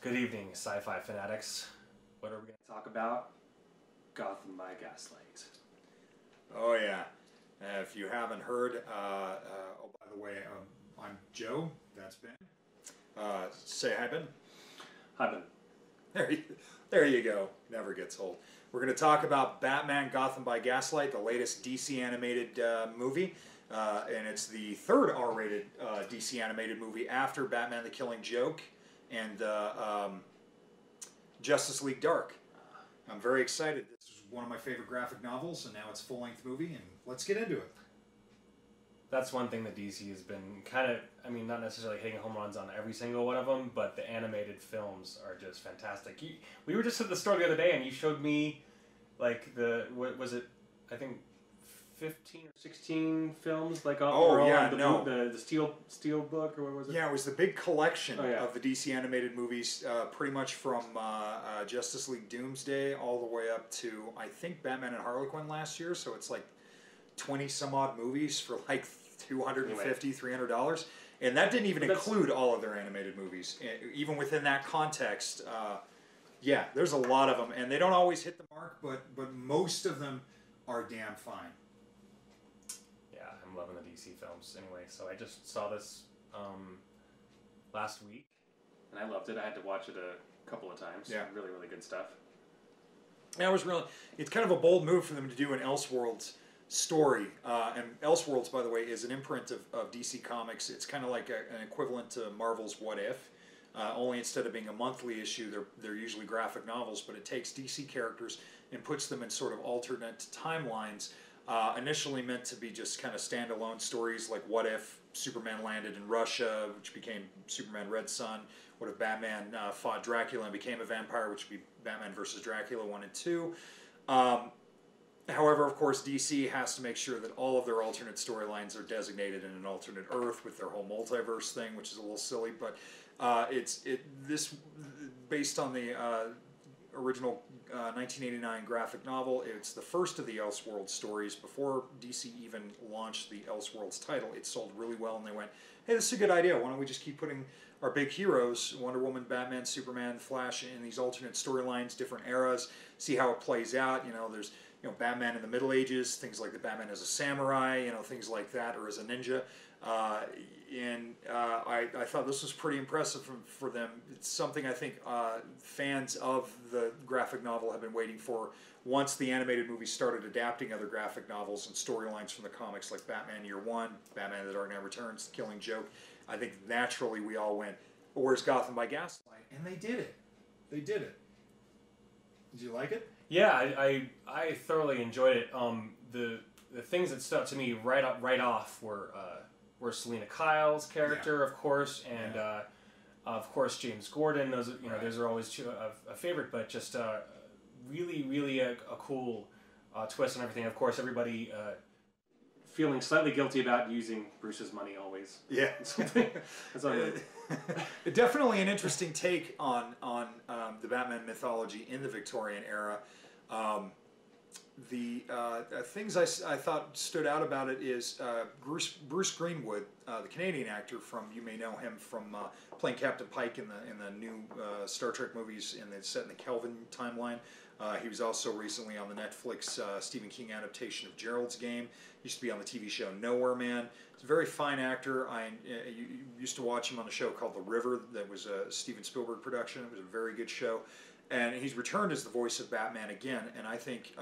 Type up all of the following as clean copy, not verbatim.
Good evening, sci-fi fanatics. What are we going to talk about? Gotham by Gaslight. Oh yeah. If you haven't heard, oh by the way, I'm Joe. That's Ben. Say hi, Ben. Hi, Ben. There you go. Never gets old. We're going to talk about Batman Gotham by Gaslight, the latest DC animated movie. And it's the third R-rated DC animated movie after Batman the Killing Joke and Justice League Dark. I'm very excited. This is one of my favorite graphic novels, and now it's a full-length movie, and let's get into it. That's one thing that DC has been kind of, I mean, not necessarily hitting home runs on every single one of them, but the animated films are just fantastic. We were just at the store the other day, and you showed me, like, what was it, I think, 15 or 16 films, like the steel book, or what was it? Yeah, it was the big collection of the DC animated movies, pretty much from Justice League Doomsday all the way up to, I think, Batman and Harley Quinn last year, so it's like 20 some odd movies for like $250, $300. And that didn't even include all of their animated movies. Even within that context, yeah, there's a lot of them, and they don't always hit the mark, but most of them are damn fine. I'm loving the DC films anyway. So I just saw this last week, and I loved it. I had to watch it a couple of times. Yeah, really, really good stuff. Yeah, it was really. It's kind of a bold move for them to do an Elseworlds story, and Elseworlds, by the way, is an imprint of DC Comics. It's kind of like an equivalent to Marvel's What If. Only instead of being a monthly issue, they're usually graphic novels, but it takes DC characters and puts them in sort of alternate timelines. Initially meant to be just kind of standalone stories, like what if Superman landed in Russia, which became Superman Red Son. What if Batman fought Dracula and became a vampire, which would be Batman versus Dracula 1 and 2. However, of course, DC has to make sure that all of their alternate storylines are designated in an alternate Earth with their whole multiverse thing, which is a little silly, but this based on the original 1989 graphic novel. It's the first of the Elseworlds stories. Before DC even launched the Elseworlds title, it sold really well, and they went, hey, this is a good idea. Why don't we just keep putting our big heroes, Wonder Woman, Batman, Superman, Flash, in these alternate storylines, different eras, see how it plays out. You know, there's Batman in the Middle Ages, things like the Batman as a samurai, things like that, or as a ninja. I thought this was pretty impressive for them. It's something I think fans of the graphic novel have been waiting for. Once the animated movie started adapting other graphic novels and storylines from the comics, like Batman Year One, Batman The Dark Knight Returns, The Killing Joke, I think naturally we all went, where's Gotham by Gaslight? And they did it. They did it. Did you like it? Yeah, I thoroughly enjoyed it. The things that stood out to me right off were Selena Kyle's character, of course, and of course James Gordon. Those are always a favorite, but just really a cool twist and everything. Of course, everybody feeling slightly guilty about using Bruce's money always. Yeah, definitely an interesting take on the Batman mythology in the Victorian era. The things I thought stood out about it is Bruce Greenwood, the Canadian actor from, you may know him from playing Captain Pike in the new Star Trek movies set in the Kelvin timeline. He was also recently on the Netflix Stephen King adaptation of Gerald's Game. Used to be on the TV show Nowhere Man. He's a very fine actor. I used to watch him on a show called The River that was a Steven Spielberg production. It was a very good show. And he's returned as the voice of Batman again. And I think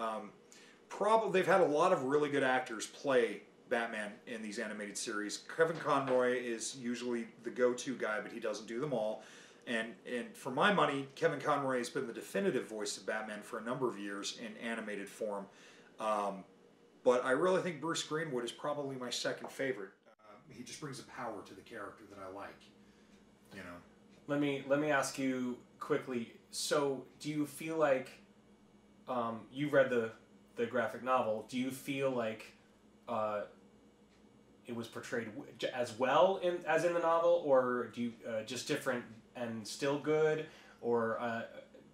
probably they've had a lot of really good actors play Batman in these animated series. Kevin Conroy is usually the go-to guy, but he doesn't do them all. And for my money, Kevin Conroy has been the definitive voice of Batman for a number of years in animated form. But I really think Bruce Greenwood is probably my second favorite. He just brings a power to the character that I like. Let me ask you quickly. So, do you feel like you read the graphic novel? Do you feel like it was portrayed as well as in the novel, or do you just different and still good? Or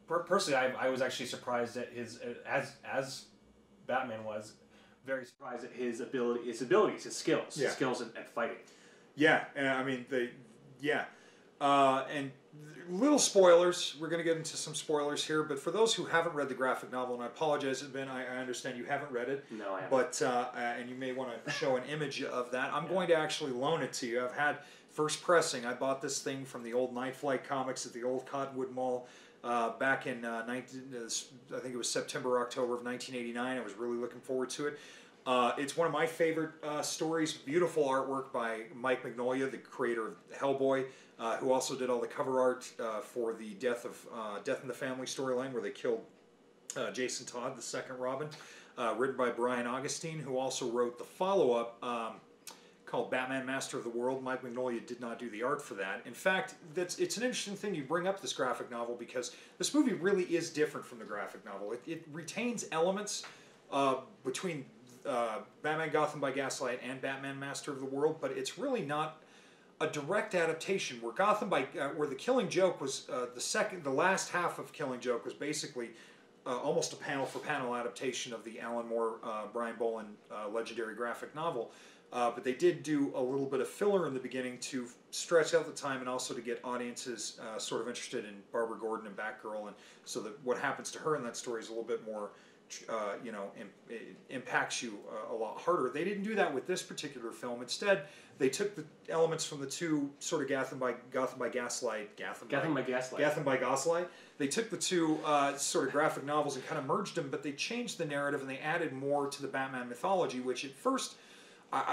personally, I was actually surprised at his as Batman was very surprised at his abilities, his skills at fighting. Yeah, I mean and little spoilers. We're going to get into some spoilers here, but for those who haven't read the graphic novel, and I apologize, Ben, I understand you haven't read it. No, I haven't. But, and you may want to show an image of that. I'm going to actually loan it to you. I've had first pressing. I bought this thing from the old Night Flight Comics at the old Cottonwood Mall back in, I think it was September, October of 1989. I was really looking forward to it. It's one of my favorite stories. Beautiful artwork by Mike Mignola, the creator of Hellboy, who also did all the cover art for the Death in the Family storyline, where they killed Jason Todd, the second Robin. Written by Brian Augustine, who also wrote the follow-up called Batman Master of the World. Mike Mignola did not do the art for that. In fact, it's an interesting thing you bring up this graphic novel, because this movie really is different from the graphic novel. It retains elements between Batman Gotham by Gaslight and Batman Master of the World, but it's really not a direct adaptation. Where where the Killing Joke was the last half of Killing Joke was basically almost a panel-for-panel adaptation of the Alan Moore, Brian Boland legendary graphic novel. But they did do a little bit of filler in the beginning to stretch out the time, and also to get audiences sort of interested in Barbara Gordon and Batgirl, and so that what happens to her in that story is a little bit more, it impacts you a lot harder. They didn't do that with this particular film. Instead, they took the elements from the two sort of Gotham by Gaslight. They took the two sort of graphic novels and kind of merged them, but they changed the narrative and they added more to the Batman mythology, which at first,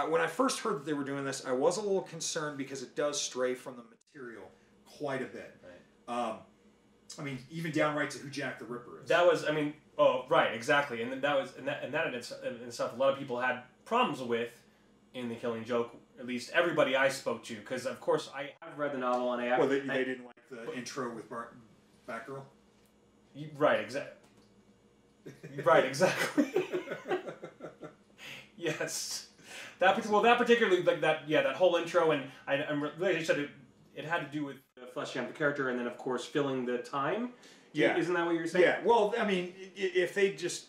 when I first heard that they were doing this, I was a little concerned, because it does stray from the material quite a bit. Right. I mean, even downright to who Jack the Ripper is. That was, I mean, oh, right, exactly. And then that was, and that in itself, a lot of people had problems with in The Killing Joke, at least everybody I spoke to, because, of course, I have read the novel, and Well, they didn't like the intro with Batgirl? Right, exactly. Right, exactly. Yes. That particularly, like that, yeah, that whole intro, and I'm really said it had to do with fleshing out the character, and then of course filling the time. Yeah, isn't that what you're saying? Yeah. Well, I mean, if they just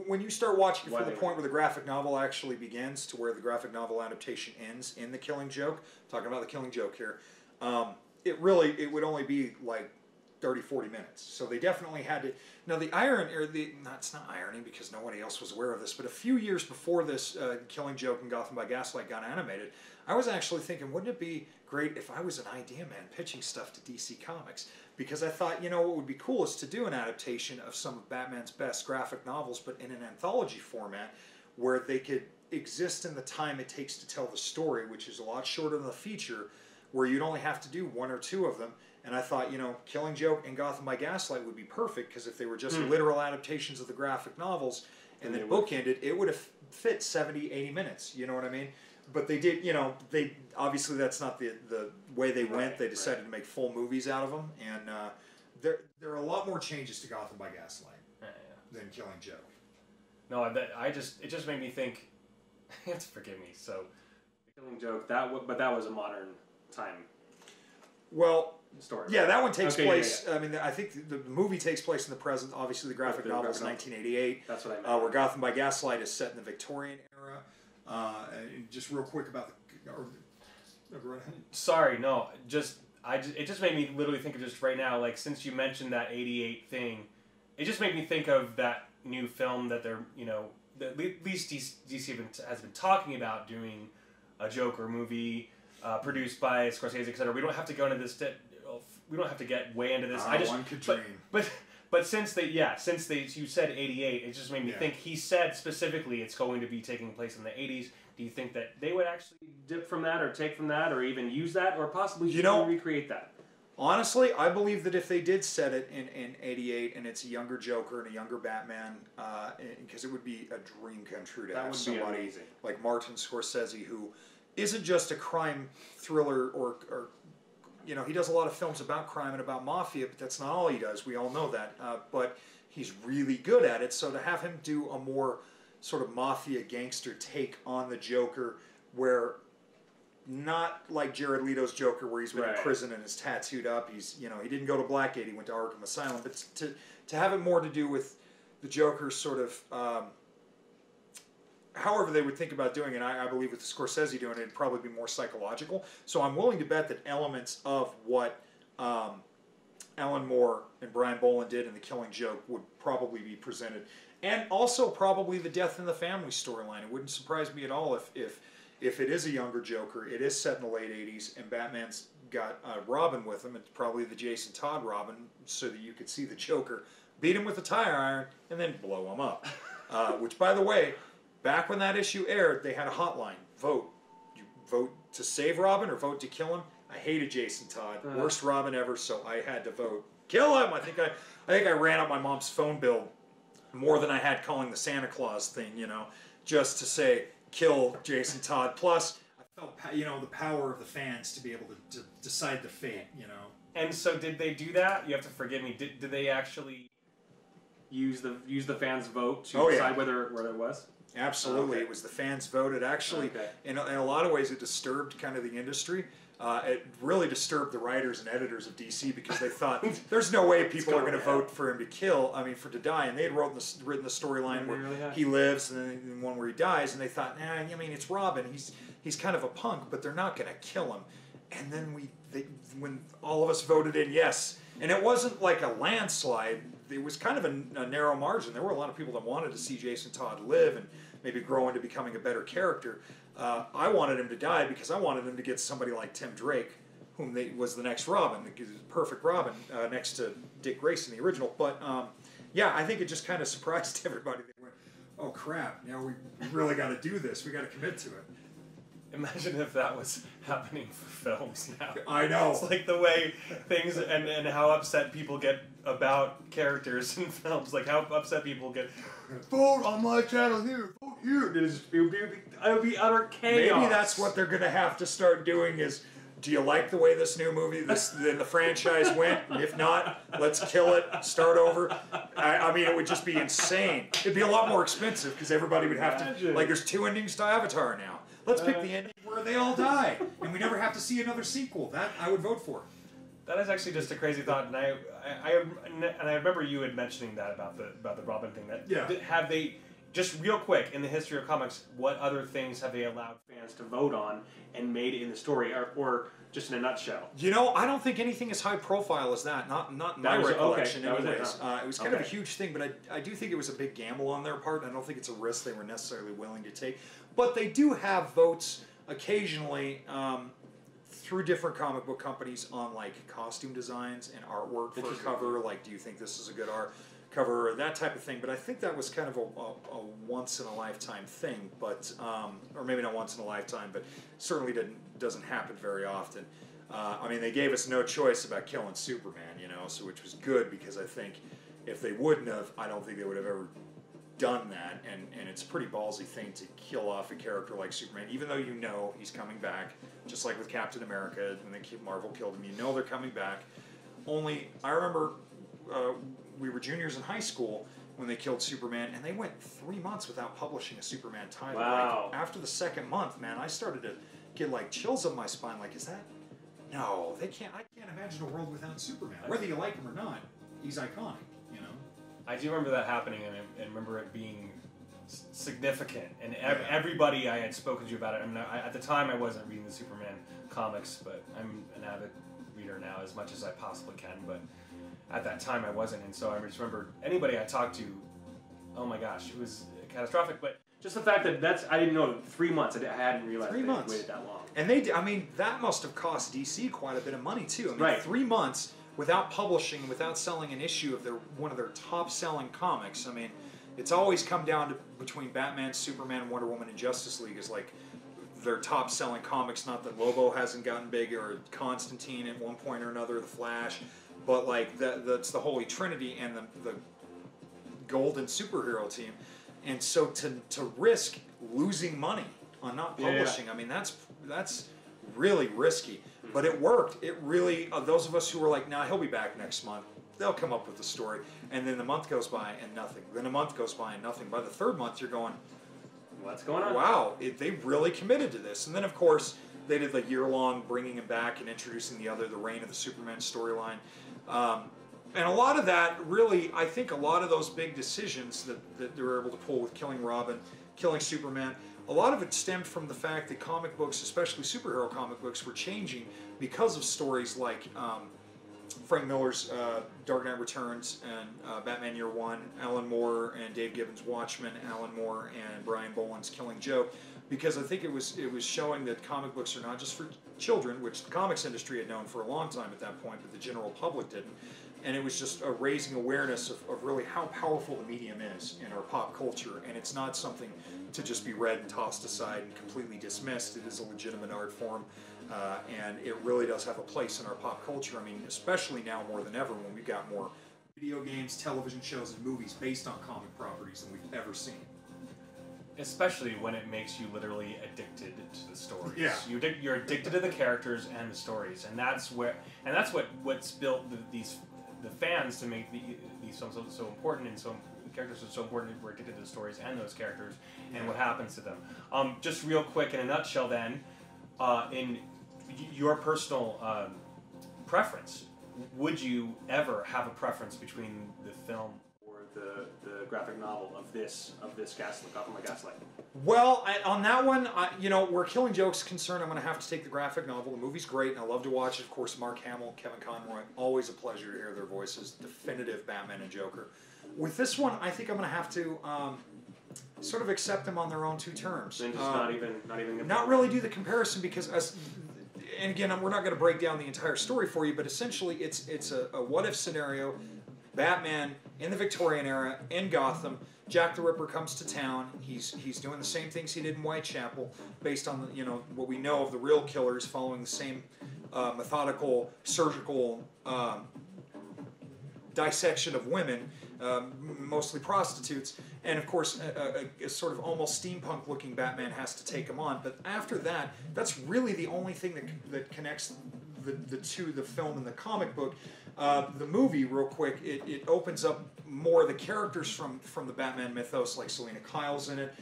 when you start watching from the point where the graphic novel actually begins to where the graphic novel adaptation ends in The Killing Joke, talking about The Killing Joke here, it would only be like 30-40 minutes. So they definitely had to. Now the irony, it's not irony because nobody else was aware of this, but a few years before this Killing Joke and Gotham by Gaslight got animated, I was actually thinking, wouldn't it be great if I was an idea man pitching stuff to DC Comics? Because I thought, what would be cool is to do an adaptation of some of Batman's best graphic novels, but in an anthology format, where they could exist in the time it takes to tell the story, which is a lot shorter than the feature, where you'd only have to do one or two of them. And I thought, Killing Joke and Gotham by Gaslight would be perfect, because if they were just literal adaptations of the graphic novels and then bookended, it would have fit 70, 80 minutes. You know what I mean? But they did, they obviously that's not the way they went. They decided to make full movies out of them, and there are a lot more changes to Gotham by Gaslight than Killing Joke. No, it just made me think. You have to forgive me. So, Killing Joke, but that was a modern time. Well, story. Yeah, that one takes place. Yeah. I mean, I think the movie takes place in the present. Obviously, the graphic novel is 1988. That's what I meant. Where Gotham by Gaslight is set in the Victorian era. Just real quick about go right ahead. Sorry, no. It just made me literally think of just right now. Like, since you mentioned that 88 thing, it just made me think of that new film that they're at least DC has been talking about doing a Joker movie. Produced by Scorsese, etc. We don't have to go into this. We don't have to get way into this. One could dream. But since you said 88, it just made me think. He said specifically it's going to be taking place in the 80s. Do you think that they would actually dip from that, or take from that, or even use that, or possibly recreate that? Honestly, I believe that if they did set it in 88 and it's a younger Joker and a younger Batman, because it would be a dream come true to have somebody like Martin Scorsese, who isn't just a crime thriller or he does a lot of films about crime and about mafia, but that's not all he does. We all know that. But he's really good at it. So to have him do a more sort of mafia gangster take on the Joker, where not like Jared Leto's Joker, where he's been in prison and is tattooed up. He's he didn't go to Blackgate. He went to Arkham Asylum. But to have it more to do with the Joker's sort of however they would think about doing it, I believe with Scorsese doing it, it'd probably be more psychological. So I'm willing to bet that elements of what Alan Moore and Brian Boland did in The Killing Joke would probably be presented. And also probably the Death in the Family storyline. It wouldn't surprise me at all if it is a younger Joker, it is set in the late 80s, and Batman's got Robin with him. It's probably the Jason Todd Robin, so that you could see the Joker beat him with a tire iron and then blow him up. Which, by the way, back when that issue aired, they had a hotline. Vote. You vote to save Robin or vote to kill him? I hated Jason Todd. Worst Robin ever, so I had to vote. Kill him! I think I ran up my mom's phone bill more than I had calling the Santa Claus thing, you know, just to say, kill Jason Todd. Plus, I felt, you know, the power of the fans to be able to decide the fate, you know. And so did they do that? You have to forgive me. Did they actually use the fans' vote to decide whether it was? Absolutely. It was the fans' vote. It actually, in a lot of ways, it disturbed kind of the industry. It really disturbed the writers and editors of DC because they thought, there's no way people are going to vote for him to die. And they had written the storyline where he lives and then one where he dies. And they thought, nah, I mean, it's Robin. He's kind of a punk, but they're not going to kill him. And then when all of us voted in yes, and it wasn't like a landslide, it was kind of a narrow margin. There were a lot of people that wanted to see Jason Todd live and maybe grow into becoming a better character. I wanted him to die because I wanted him to get somebody like Tim Drake, whom was the next Robin, the perfect Robin, next to Dick Grayson, the original. But yeah, I think it just kind of surprised everybody. They went, oh crap, now we really got to do this. We got to commit to it. Imagine if that was happening for films now. I know. It's like the way things and how upset people get about characters in films. Like how upset people get. Vote on my channel here. Vote here. It would be utter chaos. Maybe that's what they're going to have to start doing is, do you like the way this new movie, then the franchise went? If not, let's kill it, start over. I mean, it would just be insane. It'd be a lot more expensive because everybody would have to, like there's 2 endings to Avatar now. Let's pick the ending where they all die, and we never have to see another sequel. That I would vote for. That is actually just a crazy thought, and I remember you had mentioning that about the Robin thing. Have they, just real quick, in the history of comics, what other things have they allowed fans to vote on and made in the story, or just in a nutshell? You know, I don't think anything as high profile as that. Not in my recollection, anyways. It was kind of a huge thing, but I do think it was a big gamble on their part. And I don't think it's a risk they were necessarily willing to take. But they do have votes occasionally through different comic book companies on like costume designs and artwork for a cover. Like, do you think this is a good art cover or that type of thing? But I think that was kind of a once in a lifetime thing. But or maybe not once in a lifetime, but certainly doesn't happen very often. I mean, they gave us no choice about killing Superman, you know, so which was good because I think if they wouldn't have, I don't think they would have ever done that, and it's a pretty ballsy thing to kill off a character like Superman, even though you know he's coming back, just like with Captain America, when Marvel killed him, you know they're coming back. Only, I remember we were juniors in high school when they killed Superman, and they went 3 months without publishing a Superman title. Wow. Like, after the second month, man, I started to get like chills up my spine, like, is that? No, they can't, I can't imagine a world without Superman. Whether you like him or not, he's iconic. I do remember that happening, and remember it being significant. And everybody I had spoken to about it, I mean, at the time I wasn't reading the Superman comics, but I'm an avid reader now as much as I possibly can. But at that time I wasn't, and so I just remember anybody I talked to, oh my gosh, it was catastrophic. But just the fact that I didn't know 3 months. I hadn't realized 3 months. They waited that long. And I mean, that must have cost DC quite a bit of money too. I mean, 3 months. Without publishing, without selling an issue of one of their top-selling comics. I mean, it's always come down to between Batman, Superman, Wonder Woman, and Justice League is like their top-selling comics. Not that Lobo hasn't gotten big, or Constantine at one point or another, The Flash, but like that's the Holy Trinity and the golden superhero team. And so to risk losing money on not publishing, I mean that's really risky. But it worked. It really, those of us who were like, nah, he'll be back next month, they'll come up with the story. And then the month goes by and nothing. Then a month goes by and nothing. By the 3rd month, you're going, what's going on? Wow, they really committed to this. And then, of course, they did the year-long bringing him back and introducing the Reign of the Superman storyline. And a lot of that, really, I think a lot of those big decisions that they were able to pull with killing Robin, killing Superman. A lot of it stemmed from the fact that comic books, especially superhero comic books, were changing because of stories like Frank Miller's Dark Knight Returns and Batman Year One, Alan Moore and Dave Gibbons' Watchmen, Alan Moore and Brian Boland's Killing Joke, because I think it was showing that comic books are not just for children, which the comics industry had known for a long time at that point, but the general public didn't. And it was just raising awareness of really how powerful the medium is in our pop culture, and it's not something to just be read and tossed aside and completely dismissed. It is a legitimate art form. And it really does have a place in our pop culture. I mean, especially now more than ever when we've got more video games, television shows, and movies based on comic properties than we've ever seen. Especially when it makes you literally addicted to the stories. Yeah. You're addicted to the characters and the stories, and that's what's built the fans to make these films so important, and so the characters are so important. We're addicted to the stories and those characters and what happens to them. Just real quick, in a nutshell, then, in your personal preference, would you ever have a preference between the film or the graphic novel of this Gaslight, Gotham by Gaslight? Well, on that one, where Killing Joke's concerned, I'm going to have to take the graphic novel. The movie's great, and I love to watch it. Of course, Mark Hamill, Kevin Conroy, always a pleasure to hear their voices. Definitive Batman and Joker. With this one, I think I'm going to have to sort of accept them on their own two terms. And just not really do the comparison, because and again, we're not going to break down the entire story for you, but essentially it's a what-if scenario. Batman in the Victorian era in Gotham. Jack the Ripper comes to town. He's doing the same things he did in Whitechapel, based on what we know of the real killers, following the same methodical, surgical dissection of women, mostly prostitutes, and of course a sort of almost steampunk-looking Batman has to take him on. But after that, that's really the only thing that connects the two, the film and the comic book. The movie, real quick, it opens up more of the characters from the Batman mythos, like Selina Kyle's in it,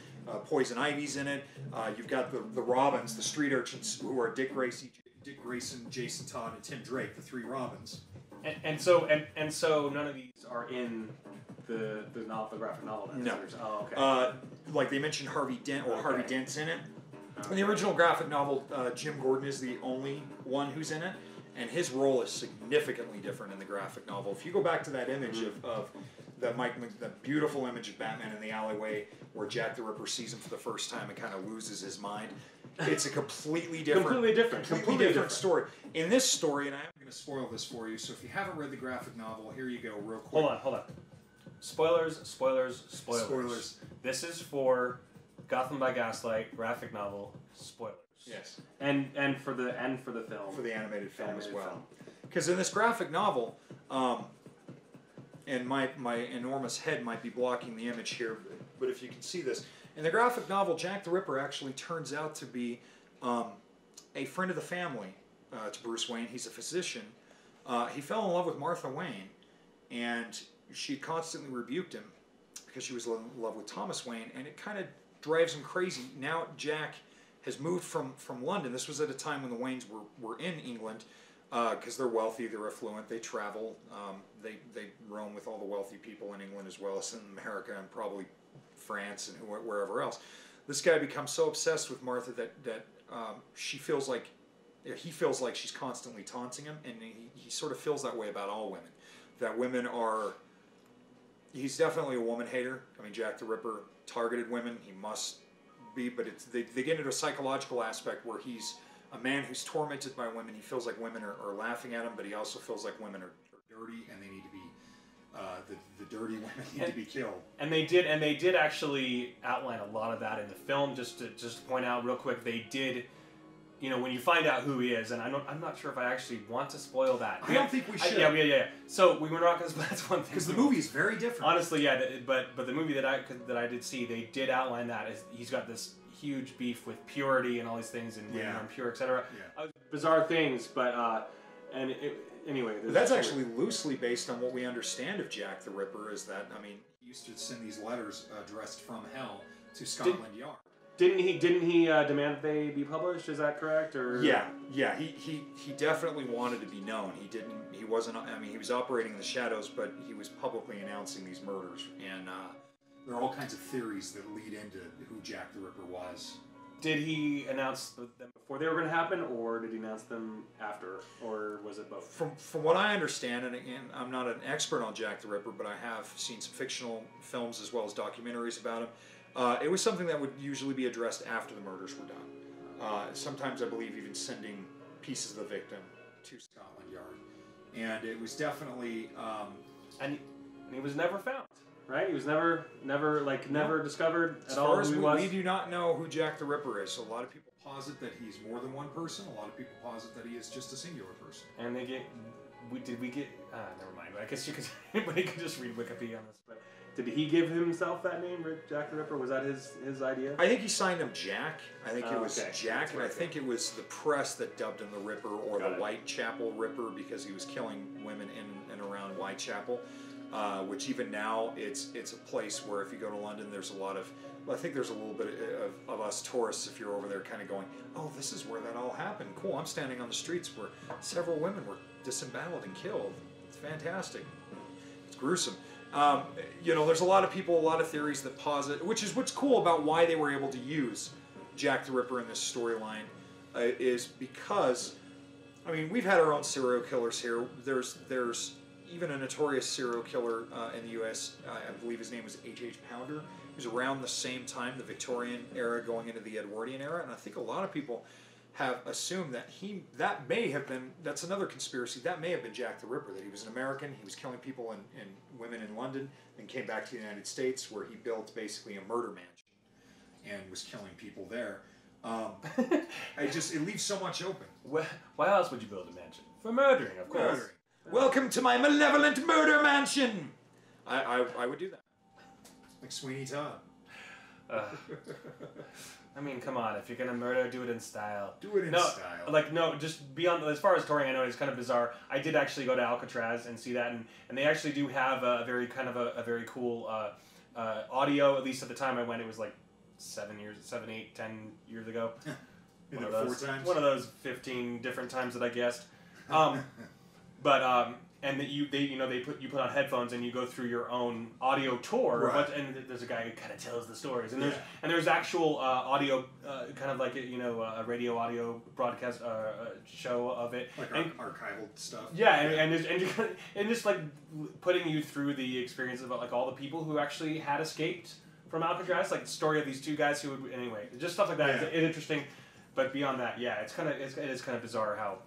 Poison Ivy's in it. You've got the Robins, the street urchins, who are Dick Grayson, Jason Todd, and Tim Drake, the three Robins. And so none of these are in the graphic novel. Then? No. Oh, okay. Like they mentioned Harvey Dent, or Harvey Dent's in it. In the original graphic novel, Jim Gordon is the only one who's in it, and his role is significantly different in the graphic novel. If you go back to that image of the beautiful image of Batman in the alleyway where Jack the Ripper sees him for the first time and kind of loses his mind, it's a completely different story. In this story, and I am going to spoil this for you, so if you haven't read the graphic novel, here you go, real quick. Hold on. Spoilers. This is for Gotham by Gaslight graphic novel. Spoilers. Yes. And for the film. For the animated film as well. Because in this graphic novel, and my enormous head might be blocking the image here, but if you can see this, in the graphic novel, Jack the Ripper actually turns out to be a friend of the family to Bruce Wayne. He's a physician. He fell in love with Martha Wayne, and she constantly rebuked him because she was in love with Thomas Wayne, and it kind of drives him crazy. Now Jack has moved from London. This was at a time when the Waynes were in England, because they're wealthy, they're affluent, they travel, they roam with all the wealthy people in England as well as in America and probably France and wherever else. This guy becomes so obsessed with Martha that he feels like she's constantly taunting him, and he sort of feels that way about all women. That women are... He's definitely a woman hater. I mean, Jack the Ripper targeted women. He must be, but they get into a psychological aspect where he's a man who's tormented by women. He feels like women are laughing at him, but he also feels like women are dirty, and they need to be the dirty women need to be killed. And they did actually outline a lot of that in the film. Just to point out real quick, they did. When you find out who he is, and I'm not sure if I actually want to spoil that. I don't think we should. Yeah. So we were not going to. That's one thing. Because the movie is very different. Honestly, yeah. But the movie that I did see, they did outline that as he's got this huge beef with purity and all these things, and women are impure, etc. Yeah. Bizarre things, but anyway. But that's actually loosely based on what we understand of Jack the Ripper. Is that he used to send these letters addressed from hell to Scotland Yard. Didn't he demand that they be published? Is that correct? Or yeah. He definitely wanted to be known. He wasn't. I mean, he was operating in the shadows, but he was publicly announcing these murders. And there are all kinds of theories that lead into who Jack the Ripper was. Did he announce them before they were going to happen, or did he announce them after, or was it both? From what I understand, and again, I'm not an expert on Jack the Ripper, but I have seen some fictional films as well as documentaries about him. It was something that would usually be addressed after the murders were done. Sometimes I believe even sending pieces of the victim to Scotland Yard. And it was definitely... And he was never found. Right? He was never discovered at all who he was. As far as we do not know who Jack the Ripper is. So a lot of people posit that he's more than one person. A lot of people posit that he is just a singular person. And never mind. I guess anybody could just read Wikipedia on this. But did he give himself that name, Jack the Ripper? Was that his idea? I think he signed him Jack. I think it was Jack, and I think it was the press that dubbed him the Ripper or the Whitechapel Ripper because he was killing women in and around Whitechapel. Which even now it's a place where if you go to London, there's a lot of, I think there's a little bit of us tourists if you're over there kind of going, oh, this is where that all happened. Cool, I'm standing on the streets where several women were disemboweled and killed. It's fantastic. It's gruesome. There's a lot of people, a lot of theories that posit, which is what's cool about why they were able to use Jack the Ripper in this storyline, is because, I mean, we've had our own serial killers here. There's even a notorious serial killer in the U.S., I believe his name was H.H. Pounder. He was around the same time, the Victorian era going into the Edwardian era, and I think a lot of people have assumed that that's another conspiracy, that may have been Jack the Ripper, that he was an American, he was killing people and women in London, and came back to the United States where he built basically a murder mansion and was killing people there. It leaves so much open. Why else would you build a mansion? For murdering, of course. Murdering. Welcome to my malevolent murder mansion! I would do that. Like Sweeney Todd. I mean, come on. If you're going to murder, do it in style. Do it in style. Just beyond, as far as touring, I know it's kind of bizarre. I did actually go to Alcatraz and see that, and they actually do have a very cool audio, at least at the time I went. It was like 7, 8, 10 years ago. One of those 15 different times that I guessed. And that you put on headphones and you go through your own audio tour, right. And there's a guy who kind of tells the stories, and there's actual audio, kind of like a radio audio broadcast show of it, like archival stuff. Yeah, and just like putting you through the experience of like all the people who actually had escaped from Alcatraz, like the story of these two guys who would just stuff like that. Yeah. It's interesting, but beyond that, it is kind of bizarre how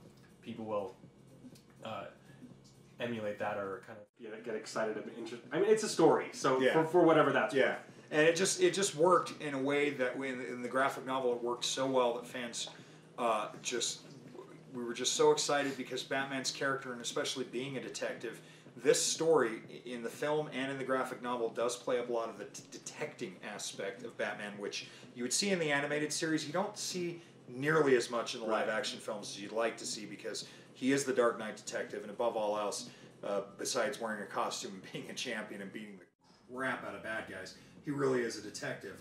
people will. Emulate that or kind of get excited and interested. I mean, it's a story, so for whatever that's worth. And it just worked in a way that in the graphic novel it worked so well that fans we were just so excited because Batman's character, and especially being a detective, this story in the film and in the graphic novel does play up a lot of the detecting aspect of Batman, which you would see in the animated series. You don't see nearly as much in the live action films as you'd like to see because he is the Dark Knight detective, and above all else, besides wearing a costume and being a champion and beating the crap out of bad guys, he really is a detective,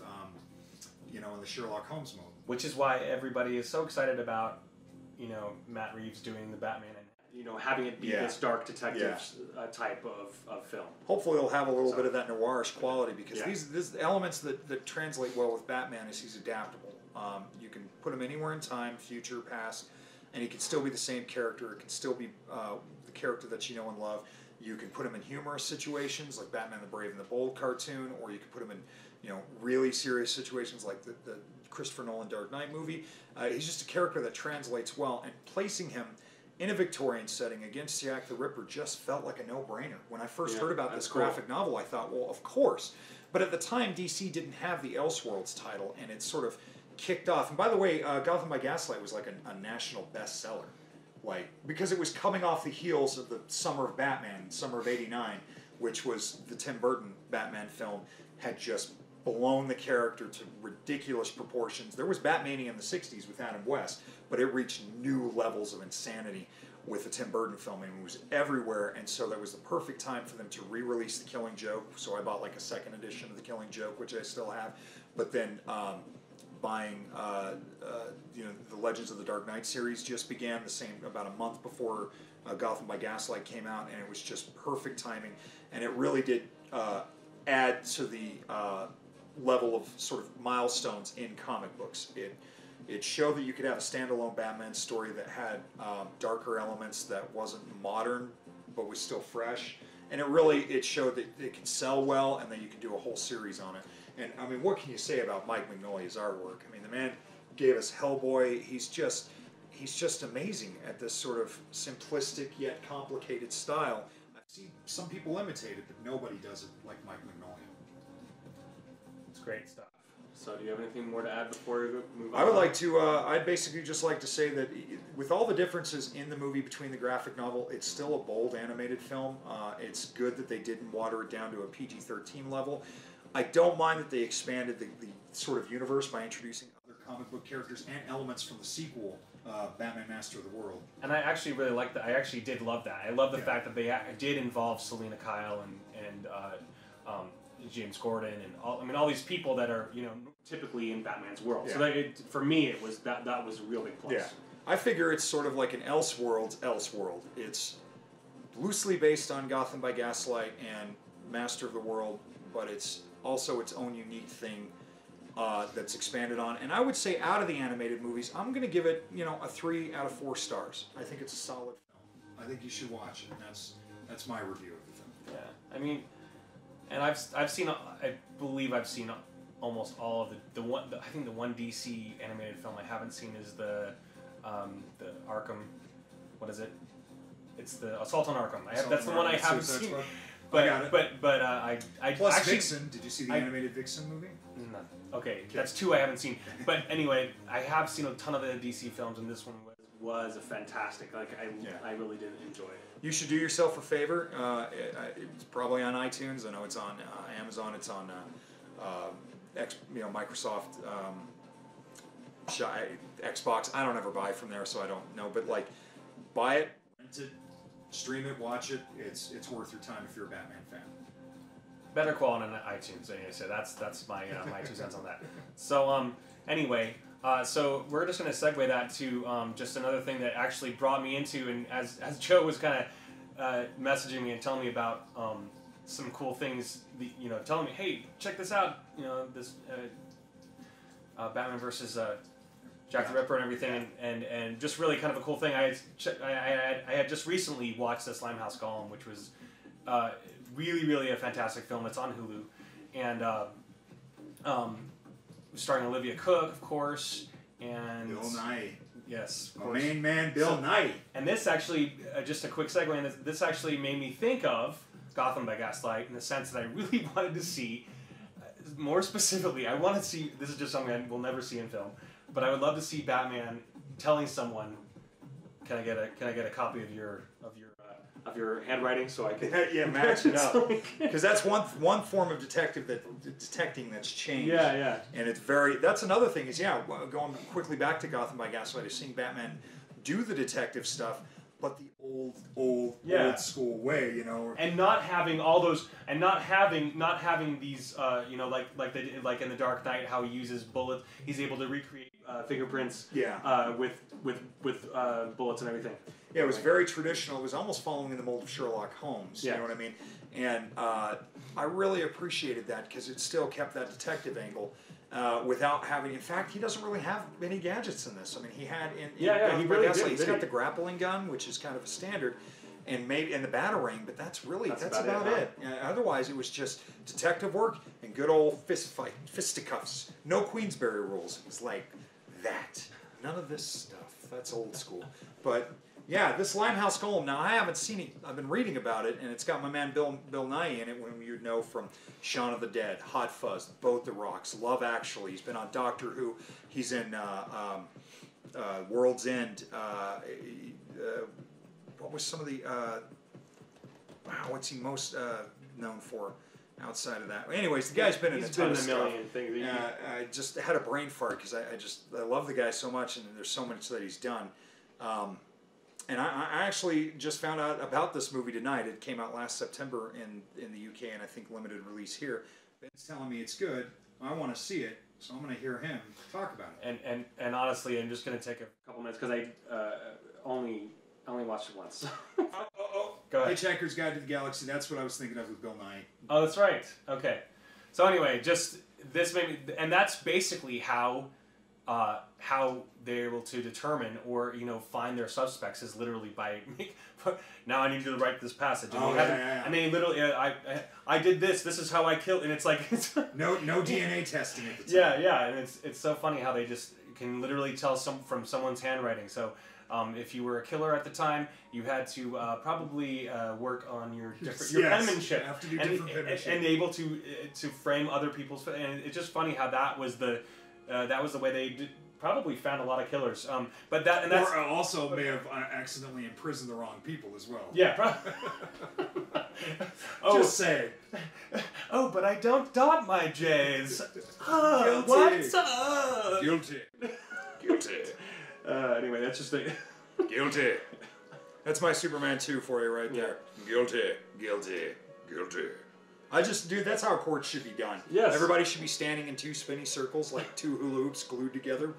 in the Sherlock Holmes mode. Which is why everybody is so excited about, Matt Reeves doing the Batman and, having it be this dark detective type of film. Hopefully it'll have a little bit of that noirish quality because these elements that translate well with Batman is he's adaptable. You can put him anywhere in time, future, past, and he can still be the same character. It can still be the character that you know and love. You can put him in humorous situations like Batman the Brave and the Bold cartoon, or you can put him in really serious situations like the Christopher Nolan Dark Knight movie. He's just a character that translates well, and placing him in a Victorian setting against Jack the Ripper just felt like a no-brainer. When I first heard about this graphic novel, I thought, well, of course. But at the time, DC didn't have the Elseworlds title, and it sort of kicked off. And by the way, Gotham by Gaslight was like a national bestseller, because it was coming off the heels of the Summer of Batman, Summer of '89, which was the Tim Burton Batman film, had just blown the character to ridiculous proportions. There was Batmania in the '60s with Adam West, but it reached new levels of insanity with the Tim Burton film, and it was everywhere, and so that was the perfect time for them to re-release The Killing Joke. So I bought like a second edition of The Killing Joke, which I still have, but then buying the Legends of the Dark Knight series just began about a month before Gotham by Gaslight came out, and it was just perfect timing, and it really did add to the level of sort of milestones in comic books. It showed that you could have a standalone Batman story that had darker elements, that wasn't modern but was still fresh, and it showed that it can sell well, and that you can do a whole series on it. And I mean, what can you say about Mike Mignolia's artwork? I mean, the man gave us Hellboy. He's just amazing at this sort of simplistic yet complicated style. I've seen some people imitate it, but nobody does it like Mike Mignolia. It's great stuff. So do you have anything more to add before we move on? I would like to, I'd basically just like to say that with all the differences in the movie between the graphic novel, it's still a bold animated film. It's good that they didn't water it down to a PG-13 level. I don't mind that they expanded the sort of universe by introducing other comic book characters and elements from the sequel, Batman Master of the World. And I actually really like that. I actually did love that. I love the fact that they did involve Selina Kyle and James Gordon and all these people that are typically in Batman's world. Yeah. So for me it was that was a real big plus. Yeah, I figure it's sort of like an Elseworlds Elseworld. It's loosely based on Gotham by Gaslight and Master of the World, but it's also its own unique thing that's expanded on. And I would say out of the animated movies, I'm going to give it a 3 out of 4 stars. I think it's a solid film. I think you should watch it. And that's my review of the film. Yeah, I mean. And I've seen, I believe I've seen almost all of I think the one DC animated film I haven't seen is the Arkham, what is it? It's the Assault on Arkham. That's the one I haven't seen. But I Plus actually, Vixen. Did you see the animated Vixen movie? No. Okay, that's 2 I haven't seen. But anyway, I have seen a ton of the DC films, and this one was a fantastic. I really did enjoy it. You should do yourself a favor. It's probably on iTunes. I know it's on Amazon. It's on Microsoft, Xbox. I don't ever buy from there, so I don't know. But buy it, rent it, stream it, watch it. It's worth your time if you're a Batman fan. Better quality on iTunes, anyway. So that's my my 2 cents on that. So anyway. So we're just going to segue that to just another thing that actually brought me into, and as Joe was kind of messaging me and telling me about some cool things, telling me, hey, check this out, this Batman versus Jack the Ripper and everything, and just really kind of a cool thing. I had just recently watched this Limehouse Golem, which was really, really a fantastic film. It's on Hulu, and starring Olivia Cook, of course, and Bill Nighy. Yes, of my course. main man, Bill Nighy. And this actually, just a quick segue, and this actually made me think of Gotham by Gaslight in the sense that I really wanted to see, more specifically, I want to see, this is just something I will never see in film, but I would love to see Batman telling someone, can I get a copy of your handwriting so I can match it up, because that's one form of detecting that's changed. Yeah. And that's another thing is going quickly back to Gotham by Gaslight is seeing Batman do the detective stuff, but the old school way, and not having all those, and not having these, like they did, like in the Dark Knight, how he uses bullets, he's able to recreate fingerprints, with bullets and everything. Yeah, it was very traditional. It was almost following in the mold of Sherlock Holmes. You know what I mean? And I really appreciated that because it still kept that detective angle without having. In fact, he doesn't really have any gadgets in this. I mean, he had he really did. He's got the grappling gun, which is kind of a standard, and the batarang. But that's about it. Otherwise, it was just detective work and good old fisticuffs. No Queensberry rules. It was like that. None of this stuff. That's old school. But yeah, this Limehouse Golem. Now I haven't seen it. I've been reading about it, and it's got my man Bill Nighy in it, when you'd know from Shaun of the Dead, Hot Fuzz, Boat the Rocks, Love Actually. He's been on Doctor Who. He's in World's End. What was some of the? What's he most known for? Outside of that, anyways, the guy's been in a ton of stuff. Things. I just had a brain fart because I love the guy so much, and there's so much that he's done. And I actually just found out about this movie tonight. It came out last September in the UK, and I think limited release here. Ben's telling me it's good. I want to see it, so I'm going to hear him talk about it. And honestly, I'm just going to take a couple minutes because I only watched it once. Go ahead. Hitchhiker's Guide to the Galaxy. That's what I was thinking of with Bill Nye. Oh, that's right. Okay. So anyway, just this made me, and that's basically how they're able to determine or find their suspects is literally by now I need you to write this passage. And and they literally I did this. This is how I killed, and it's like no DNA testing at the time. Yeah, and it's so funny how they just can literally tell from someone's handwriting. So. If you were a killer at the time, you had to probably work on your penmanship, have to do different penmanship, and able to frame other people's. And it's just funny how that was the way they probably found a lot of killers. But that's also may have accidentally imprisoned the wrong people as well. Yeah, probably. Just say. Oh, but I don't dot my J's. Guilty. What's up? Guilty. Anyway, that's just the... Guilty. That's my Superman 2 for you right there. Guilty. Dude, that's how courts should be done. Yes. Everybody should be standing in two spinny circles, like two hula hoops glued together.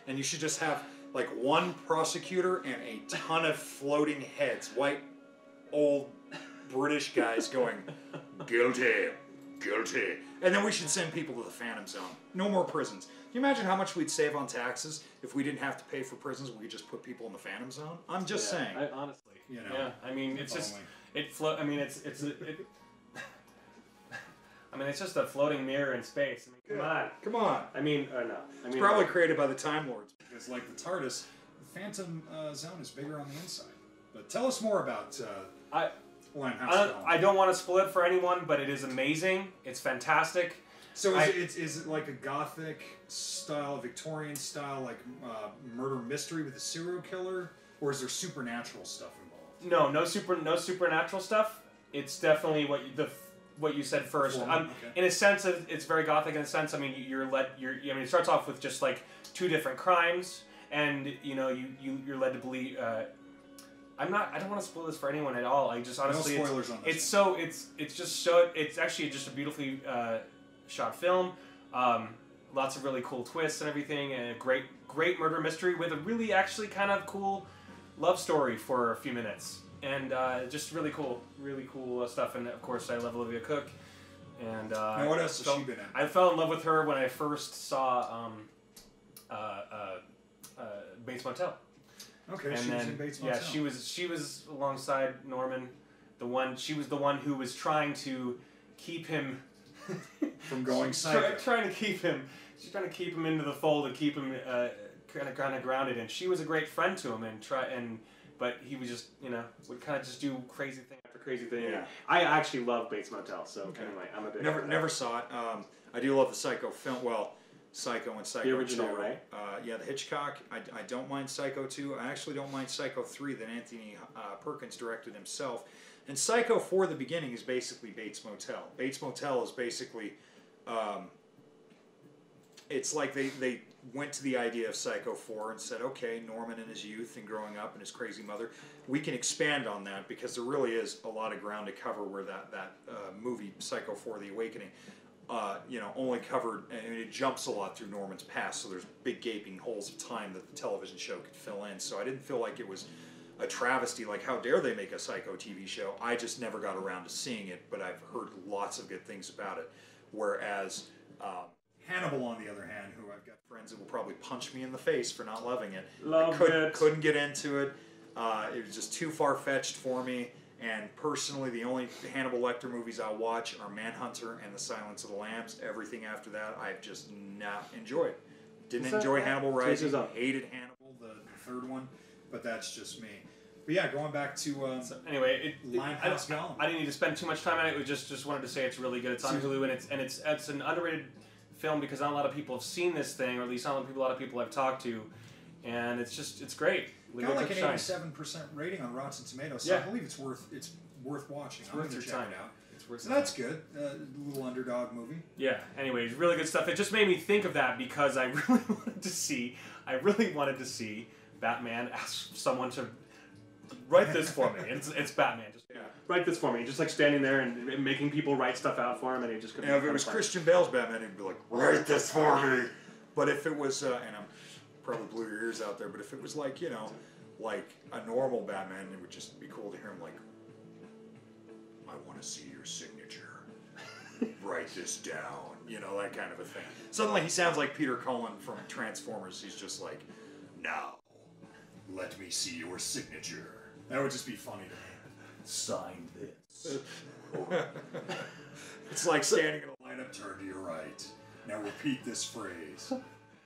And you should just have, like, one prosecutor and a ton of floating heads. White, old British guys going, guilty. And then we should send people to the Phantom Zone. No more prisons. Can you imagine how much we'd save on taxes if we didn't have to pay for prisons? We could just put people in the Phantom Zone. I'm just saying. Honestly, Yeah, I mean, it's just I mean, it's just a floating mirror in space. I mean, come on. I mean, no. It's probably created by the Time Lords. Because, like the TARDIS, the Phantom Zone is bigger on the inside. But tell us more about Limehouse Golem. I don't want to spoil it for anyone, but it is amazing. It's fantastic. So is it like a Gothic style, Victorian style, like murder mystery with a serial killer, or is there supernatural stuff involved? No supernatural stuff. It's definitely what you said first. In a sense, it's very Gothic. In a sense, I mean, it starts off with just like two different crimes, and you're led to believe. I don't want to spoil this for anyone at all. I just honestly, no spoilers on this. It's actually just a beautifully shot film. Lots of really cool twists and everything, and a great murder mystery with a really actually kind of cool love story for a few minutes, and just really cool stuff. And of course, I love Olivia Cook. And now what else has she been in? I fell in love with her when I first saw Bates Motel. Okay, she was in Bates Motel. Yeah, she was alongside Norman. She was the one who was trying to keep him from going psycho. She's trying to keep him into the fold and keep him kind of grounded. And she was a great friend to him, but he was just would kind of just do crazy thing after crazy thing. Yeah. I actually love Bates Motel, so anyway, I'm a bit never saw it. I do love the Psycho film. Well, Psycho and Psycho 2. The original, right? Yeah, the Hitchcock. I don't mind Psycho 2. I actually don't mind Psycho 3 that Anthony Perkins directed himself. And Psycho 4, the beginning, is basically Bates Motel. Bates Motel is basically, it's like they went to the idea of Psycho 4 and said, okay, Norman in his youth and growing up and his crazy mother, we can expand on that because there really is a lot of ground to cover where that movie, Psycho 4, The Awakening, only covered, and it jumps a lot through Norman's past, so there's big gaping holes of time that the television show could fill in. So I didn't feel like it was a travesty, like how dare they make a Psycho TV show. I just never got around to seeing it, but I've heard lots of good things about it. Whereas Hannibal, on the other hand, who I've got friends that will probably punch me in the face for not loving it. Couldn't get into it. It was just too far-fetched for me. And personally, the only Hannibal Lecter movies I watch are Manhunter and The Silence of the Lambs. Everything after that, I've just not enjoyed. Didn't enjoy Hannibal Rising. Hated Hannibal, the third one. But that's just me. But yeah, going back to Limehouse Golem. I didn't need to spend too much time on it. We just wanted to say it's really good. It's on Hulu, and it's an underrated film because not a lot of people have seen this thing, or at least not a lot of people I've talked to, and it's great. Got like an 87% rating on Rotten Tomatoes, so I believe it's worth watching. I'm going to check it out. So that's good. A little underdog movie. Yeah. Anyways, really good stuff. It just made me think of that because I really wanted to see Batman ask someone to write this for me. It's Batman. Just write this for me. Just like standing there and making people write stuff out for him, and he just couldn't. If it was Christian Bale's Batman, he'd be like, "Write this for me." But if it was, and I'm probably blew your ears out there, but if it was like like a normal Batman, it would just be cool to hear him like, I want to see your signature. Write this down. You know, that kind of a thing. Suddenly he sounds like Peter Cullen from Transformers. He's just like, now, let me see your signature. That would just be funny to me. Sign this. It's like standing in a lineup, turn to your right. Now repeat this phrase.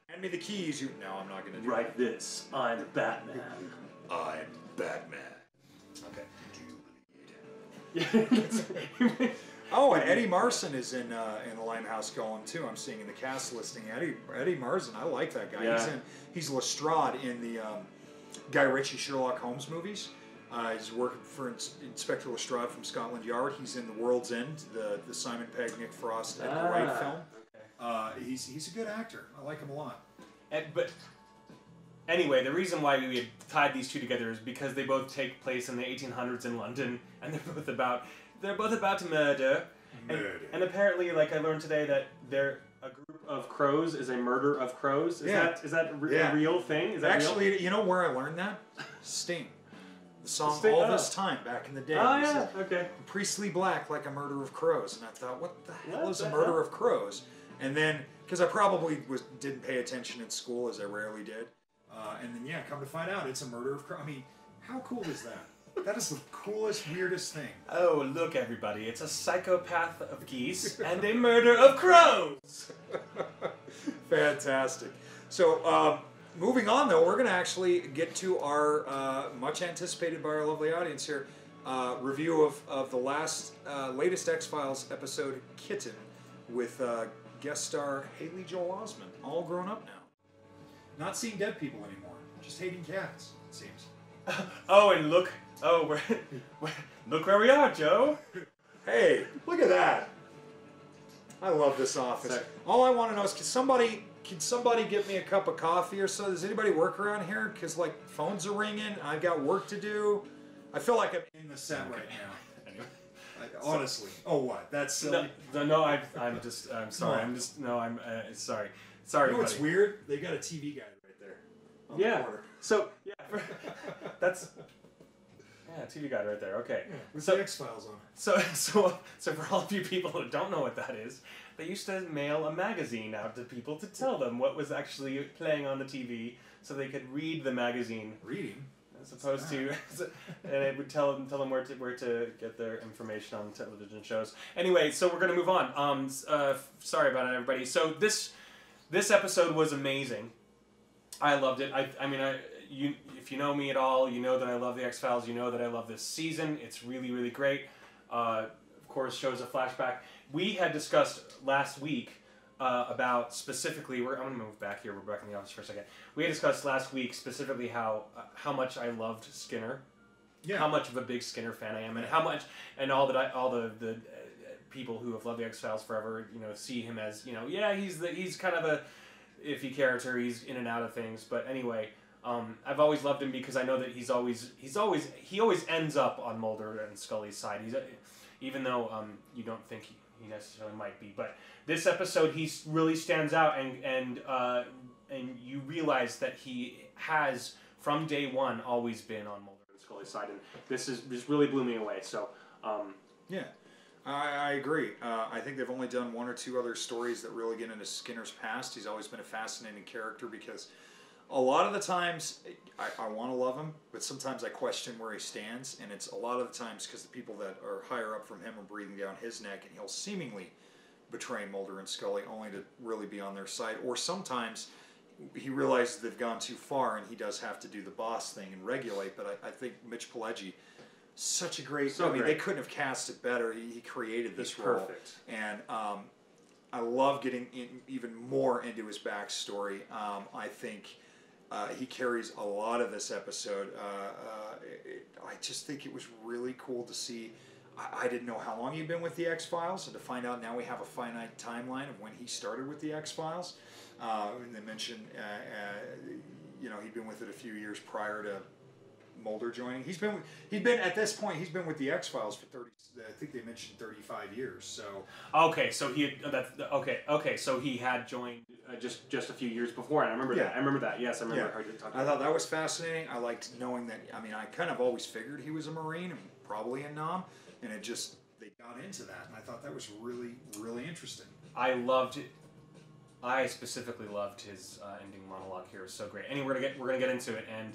Hand me the keys. No, I'm not going to do Write this. I'm Batman. I'm Batman. Okay. Do you bleed? Oh, and Eddie Marson is in the Limehouse Golem too. I'm seeing in the cast listing. Eddie Marson, I like that guy. Yeah. He's Lestrade in the Guy Ritchie Sherlock Holmes movies. He's working for Inspector Lestrade from Scotland Yard. He's in The World's End, the Simon Pegg, Nick Frost, Edgar Wright film. Okay. He's a good actor. I like him a lot. But anyway, the reason why we had tied these two together is because they both take place in the 1800s in London, and they're both about to murder. And apparently, like I learned today, that a group of crows is a murder of crows. Is that a real thing? Is that actually real? You know where I learned that? Sting. The song Sting, All This Time back in the day. Oh yeah, okay. Priestley Black like a murder of crows, and I thought, what the hell is a murder of crows? And then because I probably didn't pay attention in school, as I rarely did, and then come to find out it's a murder of crows. I mean, how cool is that? That is the coolest, weirdest thing. Oh, look, everybody. It's a psychopath of geese and a murder of crows. Fantastic. So, moving on, though, we're going to actually get to our much anticipated by our lovely audience here review of the latest X-Files episode, Kitten, with guest star Haley Joel Osment, all grown up now. Not seeing dead people anymore, just hating cats, it seems. Oh, and look. Oh, look where we are, Joe. Hey, look at that. I love this office. Sorry. All I want to know is, can somebody get me a cup of coffee or so? Does anybody work around here? Because, like, phones are ringing. I've got work to do. I feel like I'm in the set right now. Anyway. Honestly. Oh, what? That's silly. No, I'm sorry. I'm sorry. Sorry, you know what's weird? They got a TV guide right there. On the corner. So, that's... Yeah, TV guide right there. Okay. Yeah, with the X-Files on it. So for all of you people who don't know what that is, they used to mail a magazine out to people to tell them what was actually playing on the TV, so they could read the magazine. Reading. As opposed to, and it would tell them where to get their information on television shows. Anyway, so we're gonna move on. Sorry about it, everybody. So this episode was amazing. I loved it. If you know me at all, you know that I love the X-Files. You know that I love this season. It's really, really great. Of course, shows a flashback. We had discussed last week about specifically. I'm going to move back here. We're back in the office for a second. We had discussed last week specifically how much I loved Skinner. Yeah. How much of a big Skinner fan I am, and how much, and all the people who have loved the X-Files forever, see him as, he's kind of a iffy character. He's in and out of things, but anyway. I've always loved him because I know that he always ends up on Mulder and Scully's side. Even though you don't think he necessarily might be, but this episode he really stands out, and you realize that he has from day one always been on Mulder and Scully's side, and this really blew me away. So yeah. I agree. I think they've only done one or two other stories that really get into Skinner's past. He's always been a fascinating character because a lot of the times, I want to love him, but sometimes I question where he stands, and it's a lot of the times because the people that are higher up from him are breathing down his neck, and he'll seemingly betray Mulder and Scully only to really be on their side. Or sometimes he realizes they've gone too far, and he does have to do the boss thing and regulate, but I think Mitch Pileggi, such a great... they couldn't have cast it better. He created this role. Perfect. And I love getting even more into his backstory. I think... he carries a lot of this episode. I just think it was really cool to see. I didn't know how long he'd been with the X-Files, and to find out now we have a finite timeline of when he started with the X-Files. And they mentioned, he'd been with it a few years prior to Mulder joining. He'd been at this point. He's been with the X-Files for 30. I think they mentioned 35 years. So okay, so he had joined just a few years before, and I remember that. I remember that. Yes, I remember. I thought that was fascinating. I liked knowing that. I mean, I kind of always figured he was a Marine and probably in Nam, and it just they got into that, and I thought that was really, really interesting. I specifically loved his ending monologue here. It was so great. Anyway, we're gonna get into it, and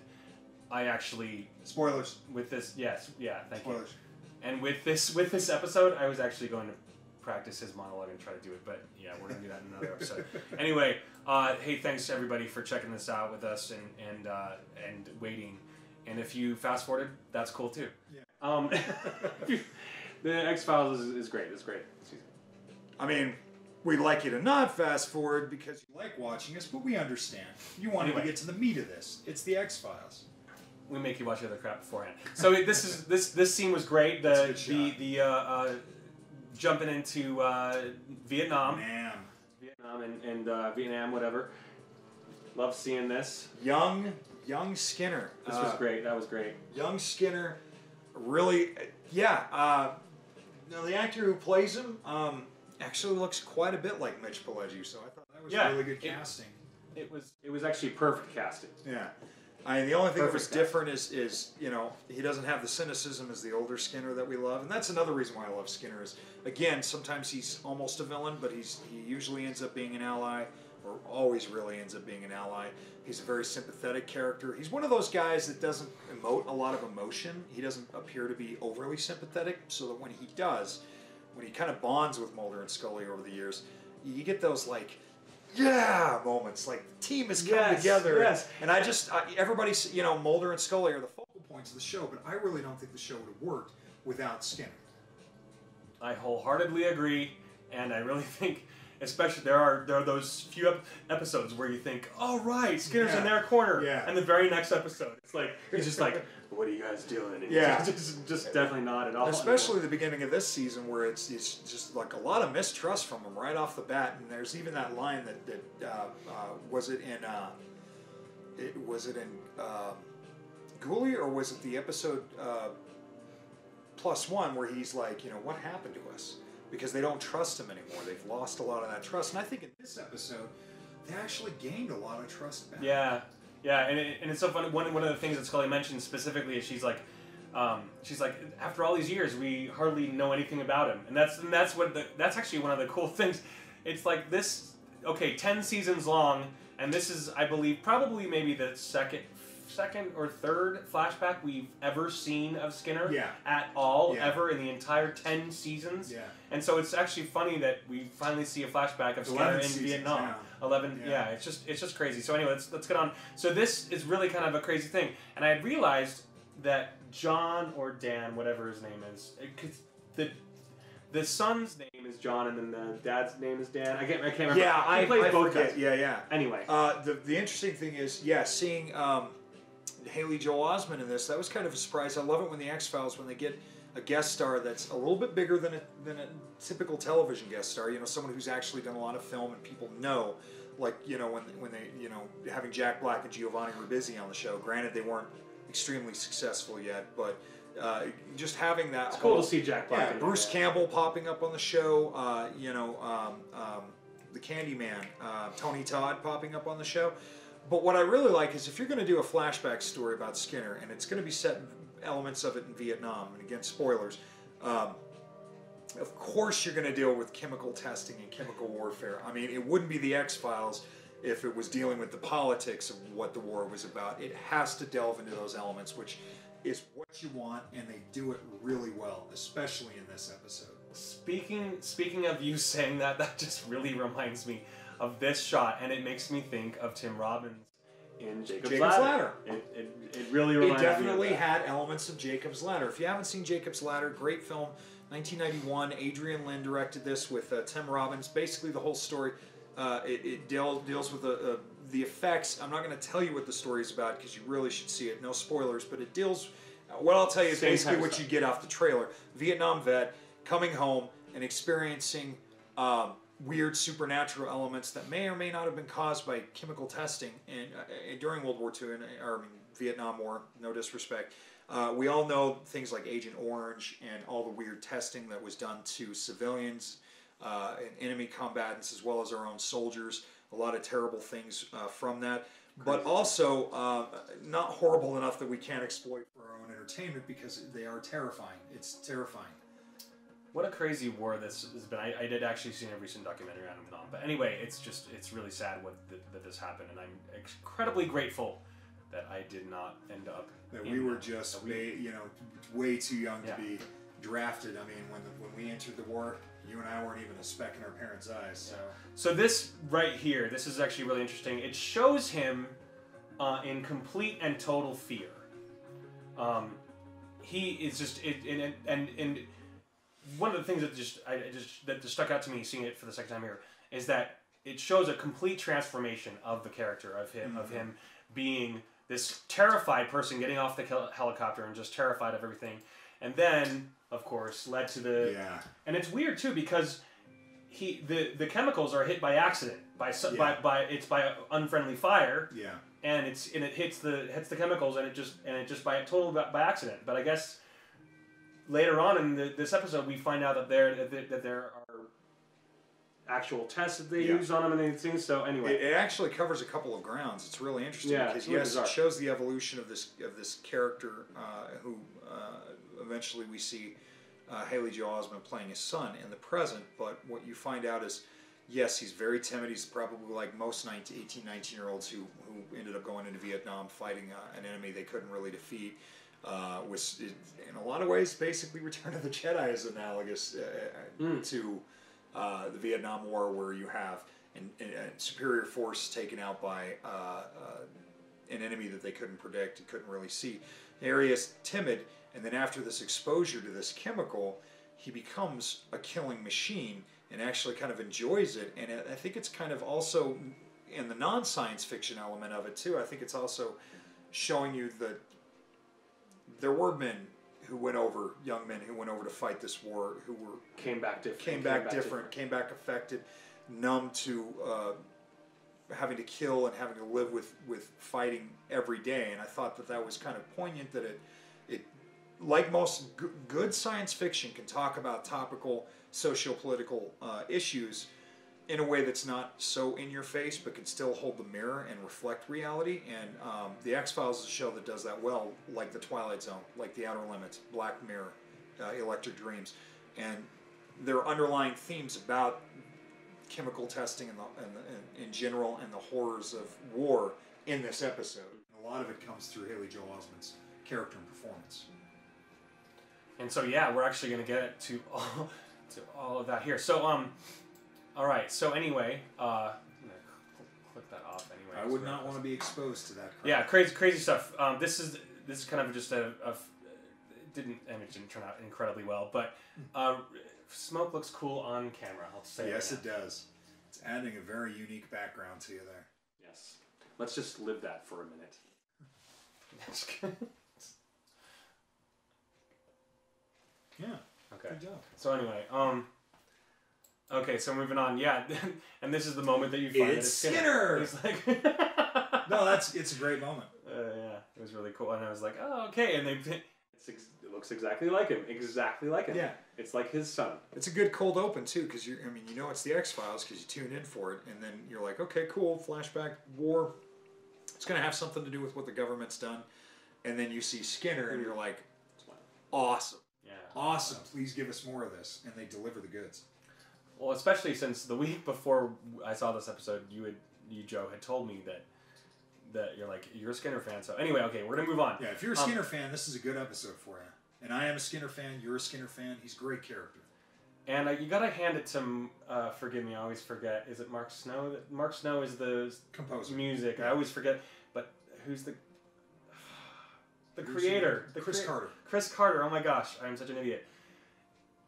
I actually spoilers with this. Yes, yeah, thank spoilers. You. And with this episode, I was actually going to practice his monologue and try to do it, but yeah, we're gonna do that in another episode. Anyway, hey, thanks to everybody for checking this out with us and waiting. And if you fast forwarded, that's cool too. Yeah. The X-Files is great. It's great. I mean, we'd like you to not fast forward because you like watching us, but we understand. You wanted to get to the meat of this. It's the X-Files. We make you watch other crap beforehand. So this scene was great. The jumping into Vietnam. Vietnam and Vietnam, whatever. Love seeing this. Young Skinner. This was great. That was great. Young Skinner, really, yeah. Now the actor who plays him actually looks quite a bit like Mitch Pileggi, so I thought that was really good casting. It was actually perfect casting. Yeah. I mean, the only thing that was different is you know, he doesn't have the cynicism as the older Skinner that we love, and that's another reason why I love Skinner is, again, sometimes he's almost a villain, but he usually ends up being an ally, or always really ends up being an ally. He's a very sympathetic character. He's one of those guys that doesn't emote a lot of emotion. He doesn't appear to be overly sympathetic, so that when he does, when he kind of bonds with Mulder and Scully over the years, you get those like, yeah moments, like the team has come together. Yes. And everybody, you know, Mulder and Scully are the focal points of the show, but I really don't think the show would have worked without Skinner. I wholeheartedly agree, and I really think, especially there are those few episodes where you think, oh right, Skinner's in their corner, and the very next episode, it's like he's just like, what are you guys doing? And just definitely not at all. Especially the beginning of this season where it's just like a lot of mistrust from him right off the bat, and there's even that line that was it in Ghoulie, or was it the episode +1 where he's like, you know, what happened to us? Because they don't trust him anymore. They've lost a lot of that trust. And I think in this episode, they actually gained a lot of trust back. Yeah. Yeah, and it's so funny. One of the things that Scully mentioned specifically is she's like, after all these years, we hardly know anything about him, and that's actually one of the cool things. It's like this, 10 seasons long, and this is, I believe, probably maybe the second or third flashback we've ever seen of Skinner at all, ever in the entire 10 seasons. Yeah. And so it's actually funny that we finally see a flashback of Skinner in Vietnam. Now. 11, it's just crazy. So anyway, let's get on. So this is really kind of a crazy thing, and I had realized that John or Dan, whatever his name is, because the son's name is John, and then the dad's name is Dan. I can't remember. Yeah, I both forget. Yeah. Anyway, the interesting thing is, seeing Haley Joel Osment in this, that was kind of a surprise. I love it when the X-Files, when they get a guest star that's a little bit bigger than a typical television guest star, you know, someone who's actually done a lot of film and people know, like, you know, when they, you know, having Jack Black and Giovanni Ribisi on the show. Granted, they weren't extremely successful yet, but just having that. It's cool to see Jack Black. Yeah, Bruce Campbell popping up on the show, the Candyman, Tony Todd popping up on the show. But what I really like is if you're going to do a flashback story about Skinner, and it's going to be set elements of it in Vietnam, and again, spoilers, of course you're going to deal with chemical testing and chemical warfare. I mean, it wouldn't be the X-Files if it was dealing with the politics of what the war was about. It has to delve into those elements, which is what you want, and they do it really well, especially in this episode. Speaking of you saying that just really reminds me of this shot, and it makes me think of Tim Robbins in Jacob's Ladder. It really reminds me. It definitely had elements of Jacob's Ladder. If you haven't seen Jacob's Ladder, great film, 1991. Adrian Lin directed this with Tim Robbins. Basically, the whole story it deals with the effects. I'm not going to tell you what the story is about because you really should see it. No spoilers, but it deals. What I'll tell you is basically what you get off the trailer. Vietnam vet coming home and experiencing weird supernatural elements that may or may not have been caused by chemical testing during World War II or Vietnam War, no disrespect. We all know things like Agent Orange and all the weird testing that was done to civilians and enemy combatants as well as our own soldiers. a lot of terrible things from that. But also not horrible enough that we can't exploit for our own entertainment because they are terrifying. It's terrifying. What a crazy war this has been. I did actually see a recent documentary on Vietnam. But anyway, it's really sad that this happened. And I'm incredibly grateful that I did not end up... That we were just, way too young to be drafted. I mean, when we entered the war, you and I weren't even a speck in our parents' eyes. So this right here, this is actually really interesting. It shows him in complete and total fear. He is just and one of the things that just stuck out to me seeing it for the second time here is that it shows a complete transformation of the character of him being this terrified person getting off the helicopter and just terrified of everything, and then of course led to the and it's weird too because the chemicals are hit by accident by unfriendly fire and it hits the chemicals and it just by accident. But I guess later on in this episode we find out that there are actual tests that they use on him and things. So anyway, it actually covers a couple of grounds. It's really interesting because it shows the evolution of this character who eventually we see Haley Joel Osment playing his son in the present. But what you find out is, yes, he's very timid. He's probably like most 18, 19-year-olds who ended up going into Vietnam fighting an enemy they couldn't really defeat. Was in a lot of ways basically Return of the Jedi is analogous to the Vietnam War, where you have a superior force taken out by an enemy that they couldn't predict and couldn't really see. Harry is timid, and then after this exposure to this chemical, he becomes a killing machine and actually kind of enjoys it. And I think it's kind of also in the non-science fiction element of it too. I think it's also showing you that there were young men who went over to fight this war, who came back affected, numb to having to kill and having to live with fighting every day. And I thought that was kind of poignant, that it like most good science fiction, can talk about topical socio-political issues in a way that's not so in your face, but can still hold the mirror and reflect reality. And The X-Files is a show that does that well, like The Twilight Zone, like The Outer Limits, Black Mirror, Electric Dreams. And there are underlying themes about chemical testing in general and the horrors of war in this episode. And a lot of it comes through Haley Joel Osment's character and performance. And so we're actually going to get to all of that here. So all right. So anyway, I'm gonna click that off anyway. I would not want to be exposed to that crap. Yeah, crazy stuff. This is kind of just it didn't turn out incredibly well, but smoke looks cool on camera. I'll say. Yes, it does. It's adding a very unique background to you there. Yes. Let's just live that for a minute. Yeah. Okay. Good job. So anyway, okay, so moving on. Yeah, and this is the moment that you find it's Skinner. He's like, no, it's a great moment. Yeah, it was really cool, and I was like, oh, okay, and it looks exactly like him, Yeah, it's like his son. It's a good cold open too, because it's the X-Files because you tune in for it, and then you're like, okay, cool, flashback, war. It's gonna have something to do with what the government's done, and then you see Skinner, and you're like, awesome. Yeah. Awesome. Please give us more of this, and they deliver the goods. Well, especially since the week before I saw this episode, you Joe had told me that you're a Skinner fan. So anyway, okay, we're gonna move on. Yeah, if you're a Skinner fan, this is a good episode for you. And I am a Skinner fan. You're a Skinner fan. He's a great character. And you gotta hand it to forgive me, I always forget. Is it Mark Snow? Mark Snow is the composer. Music. Yeah. I always forget. But who's the creator? Chris Carter. Chris Carter. Oh my gosh, I'm such an idiot.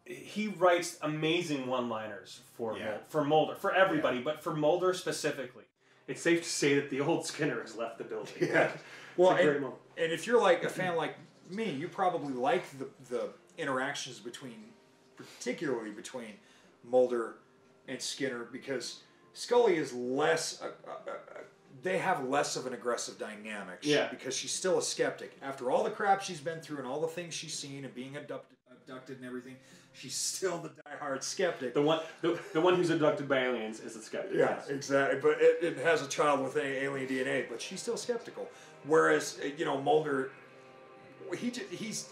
He writes amazing one-liners for Mulder, for everybody, but for Mulder specifically. It's safe to say that the old Skinner has left the building. Yeah. Well, and if you're like a fan like me, you probably like the interactions particularly between Mulder and Skinner, because Scully is less. They have less of an aggressive dynamic. Yeah. Because she's still a skeptic after all the crap she's been through and all the things she's seen and being abducted abducted and everything, she's still the diehard skeptic. The one who's abducted by aliens is a skeptic. Yeah, exactly. But it has a child with alien DNA, but she's still skeptical. Whereas, Mulder, he's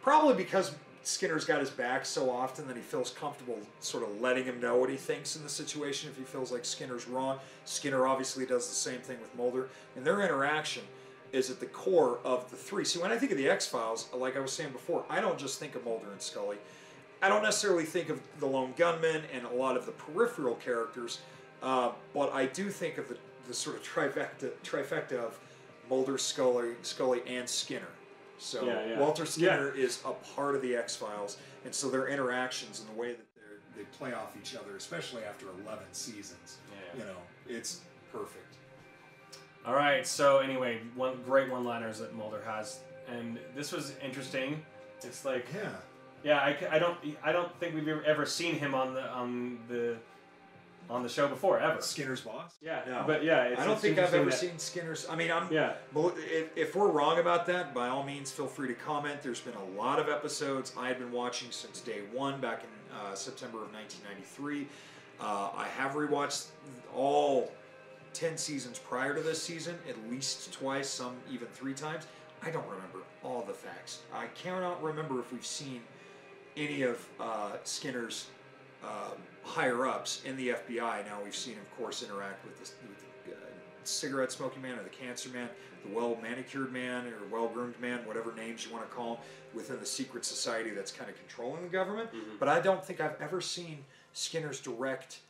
probably because Skinner's got his back so often that he feels comfortable sort of letting him know what he thinks in the situation if he feels like Skinner's wrong. Skinner obviously does the same thing with Mulder, and their interaction is at the core of the three. See, when I think of the X-Files, like I was saying before, I don't just think of Mulder and Scully. I don't necessarily think of the lone gunman and a lot of the peripheral characters, but I do think of the sort of trifecta of Mulder, Scully, and Skinner. So Walter Skinner is a part of the X-Files, and so their interactions and the way that they play off each other, especially after 11 seasons, it's perfect. All right, so anyway, great one-liners that Mulder has, and this was interesting. It's like I don't think we've ever seen him on the show before ever. Skinner's boss? Yeah, no. But yeah, I don't think I've ever seen Skinner's. I mean, if we're wrong about that, by all means, feel free to comment. There's been a lot of episodes I had been watching since day one, back in September of 1993. I have rewatched all 10 seasons prior to this season, at least twice, some even 3 times. I don't remember all the facts. I cannot remember if we've seen any of Skinner's higher-ups in the FBI. Now we've seen him, of course, interact with the cigarette smoking man or the cancer man, the well-manicured man or well-groomed man, whatever names you want to call him, within the secret society that's kind of controlling the government. Mm-hmm. But I don't think I've ever seen Skinner's direct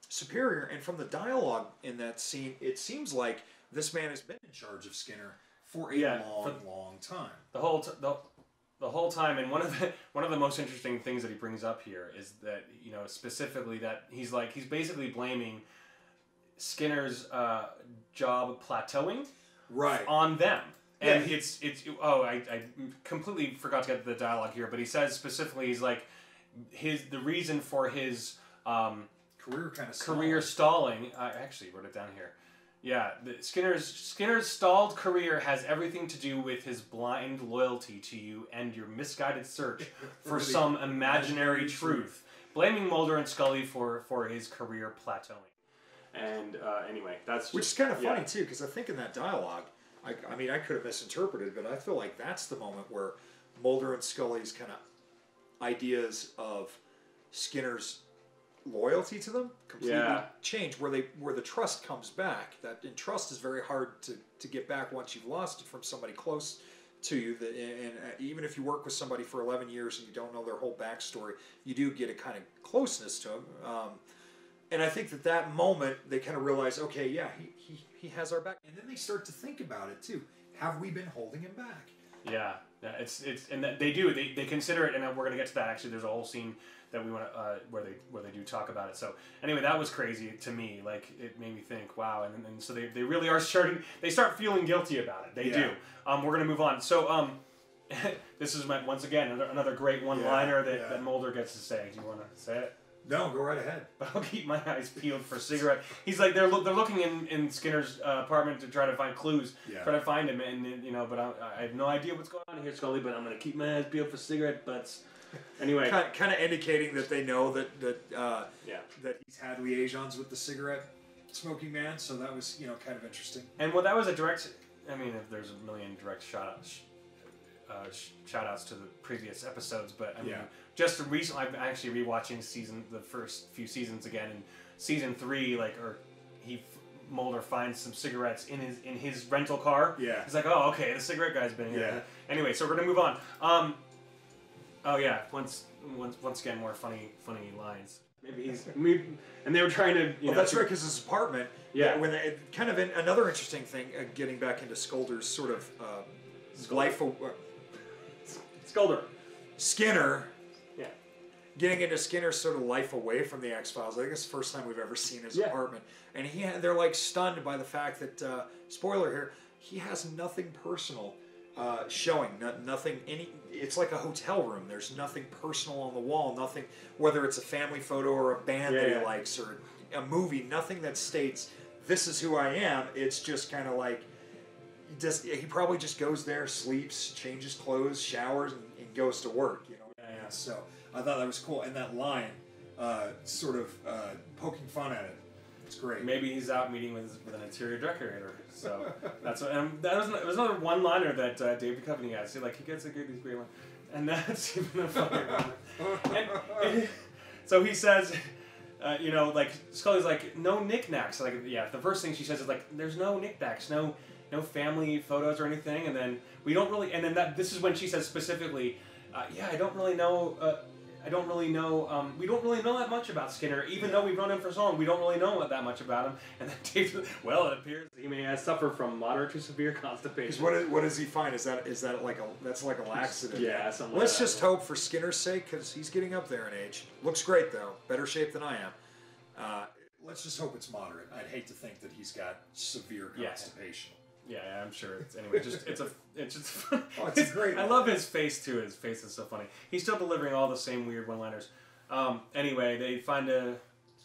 superior. And from the dialogue in that scene, it seems like this man has been in charge of Skinner for a long time. The whole time, and one of the most interesting things that he brings up here is that specifically that he's basically blaming Skinner's job plateauing on them, and I completely forgot to get the dialogue here, but he says specifically he's like the reason for his career stalling. I actually wrote it down here. Yeah, Skinner's stalled career has everything to do with his blind loyalty to you and your misguided search for some imaginary truth. Blaming Mulder and Scully for his career plateauing. And anyway, that's which is kind of funny too, because I think in that dialogue, I mean, I could have misinterpreted, but I feel like that's the moment where Mulder and Scully's kind of ideas of Skinner's loyalty to them completely change, where the trust comes back. And trust is very hard to get back once you've lost it from somebody close to you. And even if you work with somebody for 11 years and you don't know their whole backstory, you do get a kind of closeness to them. And I think that moment they kind of realize, okay, yeah, he has our back, and then they start to think about it too. Have we been holding him back? Yeah, it's and they do. They consider it, and we're gonna get to that. Actually, there's a whole scene that we want to where they do talk about it. So anyway, that was crazy to me. Like, it made me think, wow. And so they really are they start feeling guilty about it. They do. We're gonna move on. So this is once again another great one-liner that Mulder gets to say. Do you want to say it? No, go right ahead. But I'll keep my eyes peeled for a cigarette. He's like, they're looking in Skinner's apartment to try to find clues, try to find him, and but I have no idea what's going on here, Scully. But I'm gonna keep my eyes peeled for cigarette butts. Anyway, kind of indicating that they know that he's had liaisons with the cigarette smoking man. So that was kind of interesting. And that was a direct. I mean, if there's a million direct shout outs to the previous episodes, but I mean, just recently, I'm actually rewatching the first few seasons again, and season 3, Mulder finds some cigarettes in his rental car. Yeah, he's like, oh, okay, the cigarette guy's been here. Yeah. Anyway, so we're gonna move on. Oh yeah, once again, more funny lines. And they were trying to. Well, that's right, because his apartment. Yeah. When another interesting thing, getting back into Skulder's sort of life. Skinner. Yeah. Getting into Skinner's sort of life away from the X-Files. I think it's the first time we've ever seen his apartment, and they're like stunned by the fact that spoiler here, he has nothing personal showing. Nothing. It's like a hotel room. There's nothing personal on the wall. Nothing. Whether it's a family photo or a band that he likes or a movie. Nothing that states this is who I am. It's just kind of like, he probably just goes there, sleeps, changes clothes, showers, and goes to work. You know. Yeah. So I thought that was cool, and that line, sort of poking fun at it. It's great. Maybe he's out meeting with an interior decorator. So that's what. That was another one-liner that David Duchovny has. So, like he gets a good great line, and that's even a funny one. So he says. Like Scully's like, no knickknacks. Like, yeah, the first thing she says is like, there's no knickknacks, no family photos or anything. And then we don't really. And then this is when she says specifically, I don't really know. We don't really know that much about Skinner, even though we've known him for so long. We don't really know that much about him. And then Dave, well, it appears he may suffer from moderate to severe constipation. What does he find? Is that like a laxative? Yeah, something. Let's just hope for Skinner's sake, because he's getting up there in age. Looks great though, better shape than I am. Let's just hope it's moderate. I'd hate to think that he's got severe constipation. Yeah, I'm sure. Anyway, it's just. Oh, it's a great. I love his face too. His face is so funny. He's still delivering all the same weird one-liners. Anyway, they find a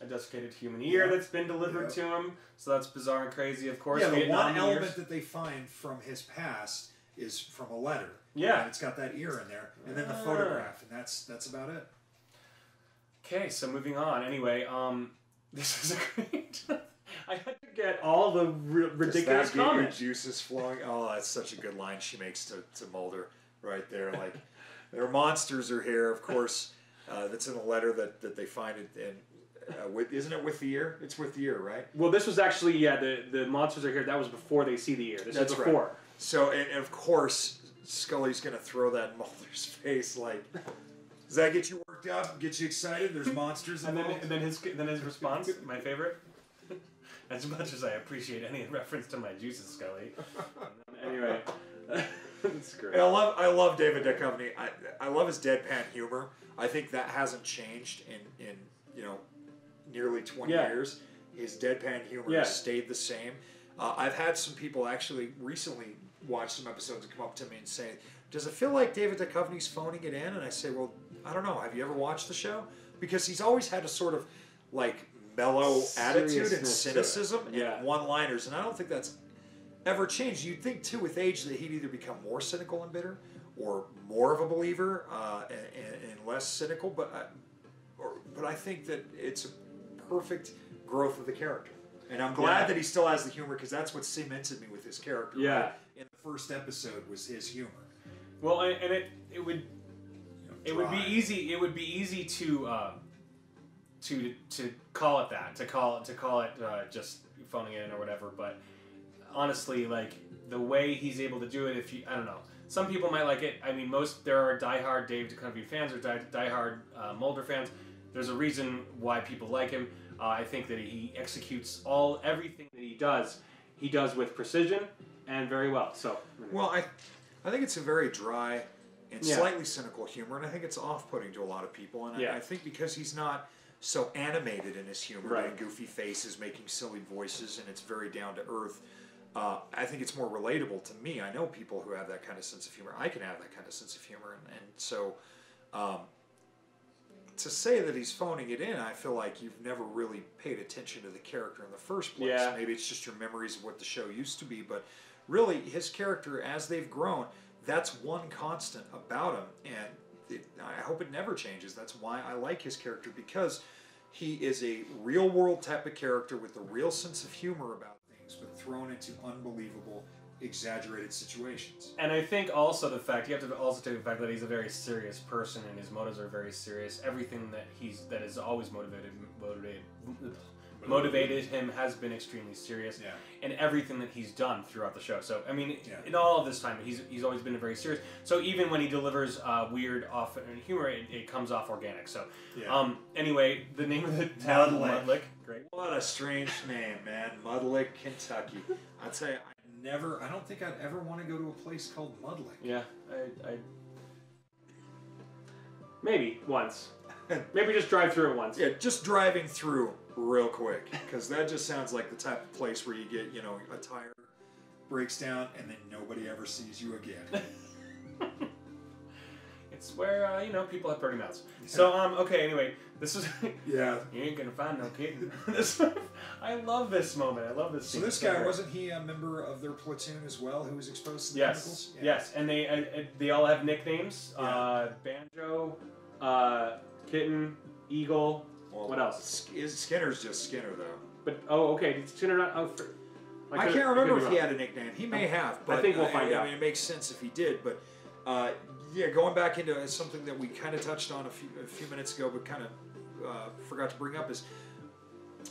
desiccated human ear that's been delivered to him. So that's bizarre and crazy, of course. Yeah, the one element that they find from his past is from a letter. Yeah, and it's got that ear in there, and then the photograph, and that's about it. Okay, so moving on. Anyway, this is a great. I had to get all the ridiculous comments. Your juices flowing. Oh, that's such a good line she makes to Mulder right there. Like, their monsters are here, of course. That's in a letter that they find it in. Isn't it with the ear? It's with the ear, right? Well, this was actually the monsters are here. That was before they see the ear. That's is before. Right. So, and of course, Scully's gonna throw that in Mulder's face. Like, does that get you worked up? Get you excited? There's monsters involved. And then his response, my favorite. As much as I appreciate any reference to my juices, Scully. Anyway, that's great. And I love David Duchovny. I love his deadpan humor. I think that hasn't changed in nearly 20 years. His deadpan humor has stayed the same. I've had some people actually recently watch some episodes and come up to me and say, "Does it feel like David Duchovny's phoning it in?" And I say, "Well, I don't know. Have you ever watched the show?" Because he's always had a sort of like mellow attitude and cynicism and one-liners, and I don't think that's ever changed. You'd think too, with age, that he'd either become more cynical and bitter, or more of a believer and less cynical. But I think that it's a perfect growth of the character, and I'm glad that he still has the humor, because that's what cemented me with his character. Yeah, right? In the first episode was his humor. Well, and it would be easy. It would be easy to call it that, to call it just phoning it in or whatever. But honestly, like the way he's able to do it, I don't know. Some people might like it. I mean, there are diehard Dave Duchovny fans or diehard Mulder fans. There's a reason why people like him. I think that he executes everything that he does with precision and very well. So, well, I think it's a very dry and slightly cynical humor, and I think it's off-putting to a lot of people. And I think because he's not so animated in his humor, and goofy faces, making silly voices, and it's very down to earth. I think it's more relatable to me. I know people who have that kind of sense of humor. I can have that kind of sense of humor, and so to say that he's phoning it in, I feel like you've never really paid attention to the character in the first place. Yeah. Maybe it's just your memories of what the show used to be, but really his character, as they've grown, that's one constant about him, and I hope it never changes. That's why I like his character, because he is a real-world type of character with a real sense of humor about things, but thrown into unbelievable, exaggerated situations. And I think also you have to also take the fact that he's a very serious person, and his motives are very serious. Everything that has always motivated him has been extremely serious, and everything that he's done throughout the show. So I mean, in all of this time, he's always been very serious. So even when he delivers weird humor, it comes off organic. So anyway, the name of the town, Mudlick. Great. What a strange name, man. Mudlick, Kentucky. I'd say I don't think I'd ever want to go to a place called Mudlick. Yeah, I maybe once. Maybe just drive through it once. Yeah, just driving through real quick, because that just sounds like the type of place where you get, a tire breaks down and then nobody ever sees you again. It's where you know, people have pretty mouths. So okay, anyway, this is Yeah. You ain't gonna find no kitten. I love this moment. I love this scene. So this guy, wasn't he a member of their platoon as well, who was exposed to the chemicals? Yeah. Yes, and they all have nicknames. Yeah. Banjo, Kitten, Eagle. Well, what else? Skinner's just Skinner though. But okay, did Skinner not? Oh, I can't remember if he had a nickname. He may have, but I think we'll find out. I mean, it makes sense if he did, but. Yeah, going back into something that we kind of touched on a few minutes ago, but kind of forgot to bring up is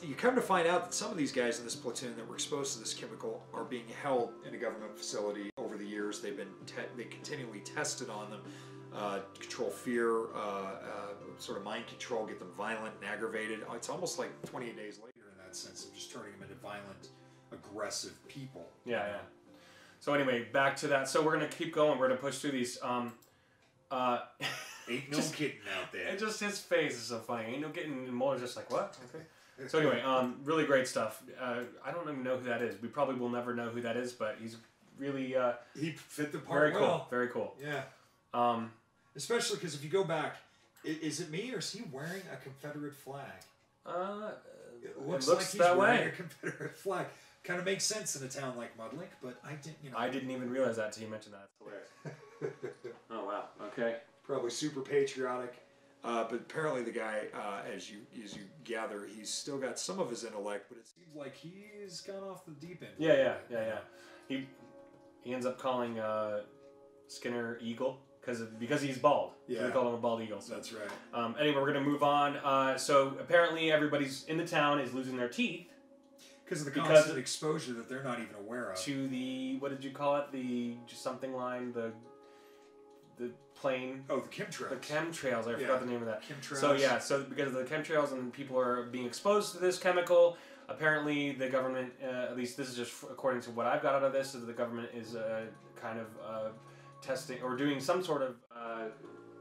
you come to find out that some of these guys in this platoon that were exposed to this chemical are being held in a government facility over the years. They've been they continually tested on them, control fear, sort of mind control, get them violent and aggravated. It's almost like 28 days later in that sense of just turning them into violent, aggressive people. Yeah, yeah. So anyway, back to that. So we're gonna keep going. We're gonna push through these. Ain't no kitten out there. And just his face is so funny. Ain't no kitten. And Mulder's just like, what? Okay. So anyway, really great stuff. I don't even know who that is. We probably will never know who that is, but he's really he fit the part very well. Cool. Very cool. Yeah. Especially because if you go back, is it me or is he wearing a Confederate flag? It looks like he's wearing a Confederate flag. Kind of makes sense in a town like Mudlink, but I didn't. You know. I didn't even realize that until you mentioned that. It's hilarious. Oh wow. Okay. Probably super patriotic, but apparently the guy, as you gather, he's still got some of his intellect, but it seems like he's gone off the deep end. Yeah. He ends up calling Skinner Eagle because he's bald. Yeah. So we call him a bald eagle. So. That's right. Anyway, we're gonna move on. So apparently everybody's in the town is losing their teeth. Because of the constant exposure that they're not even aware of. To the, what did you call it? The something line, the plane. Oh, the chemtrails. The chemtrails. I forgot the name of that. Chemtrails. So yeah, so because of the chemtrails and people are being exposed to this chemical, apparently the government, at least this is just according to what I've got out of this, is the government is kind of testing or doing some sort of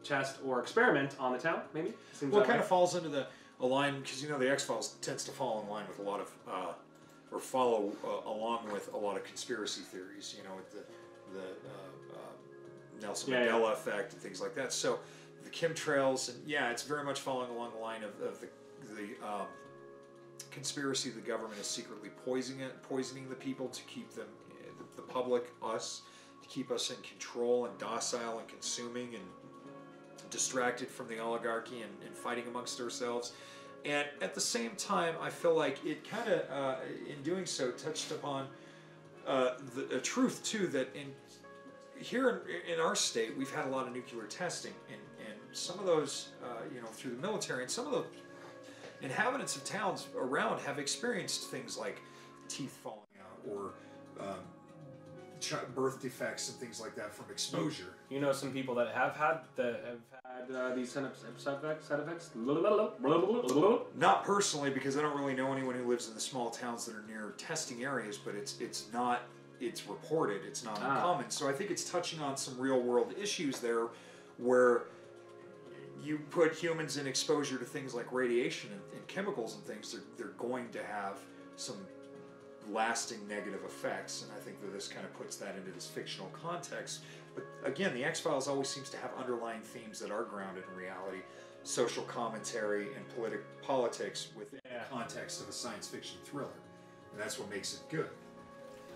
test or experiment on the town, maybe? Seems well, it kind of falls into a line, because you know the X-Files tends to fall in line with a lot of or follow along with a lot of conspiracy theories, you know, with the Nelson Mandela effect and things like that. So the chemtrails, and yeah, it's very much following along the line of the conspiracy. The government is secretly poisoning the people to keep them, the public, us, to keep us in control and docile and consuming and distracted from the oligarchy and fighting amongst ourselves. And at the same time, I feel like it kind of, in doing so, touched upon the truth, too, that here in our state, we've had a lot of nuclear testing, and some of those, you know, through the military, and some of the inhabitants of towns around have experienced things like teeth falling out or birth defects and things like that from exposure. You know some people that have had these side effects? Not personally, because I don't really know anyone who lives in the small towns that are near testing areas, but it's reported, it's not uncommon. So I think it's touching on some real world issues there where you put humans in exposure to things like radiation and chemicals and things, they're going to have some lasting negative effects, and I think that this kind of puts that into this fictional context. But again, the X-Files always seems to have underlying themes that are grounded in reality, social commentary and politics within the context of a science fiction thriller, and that's what makes it good.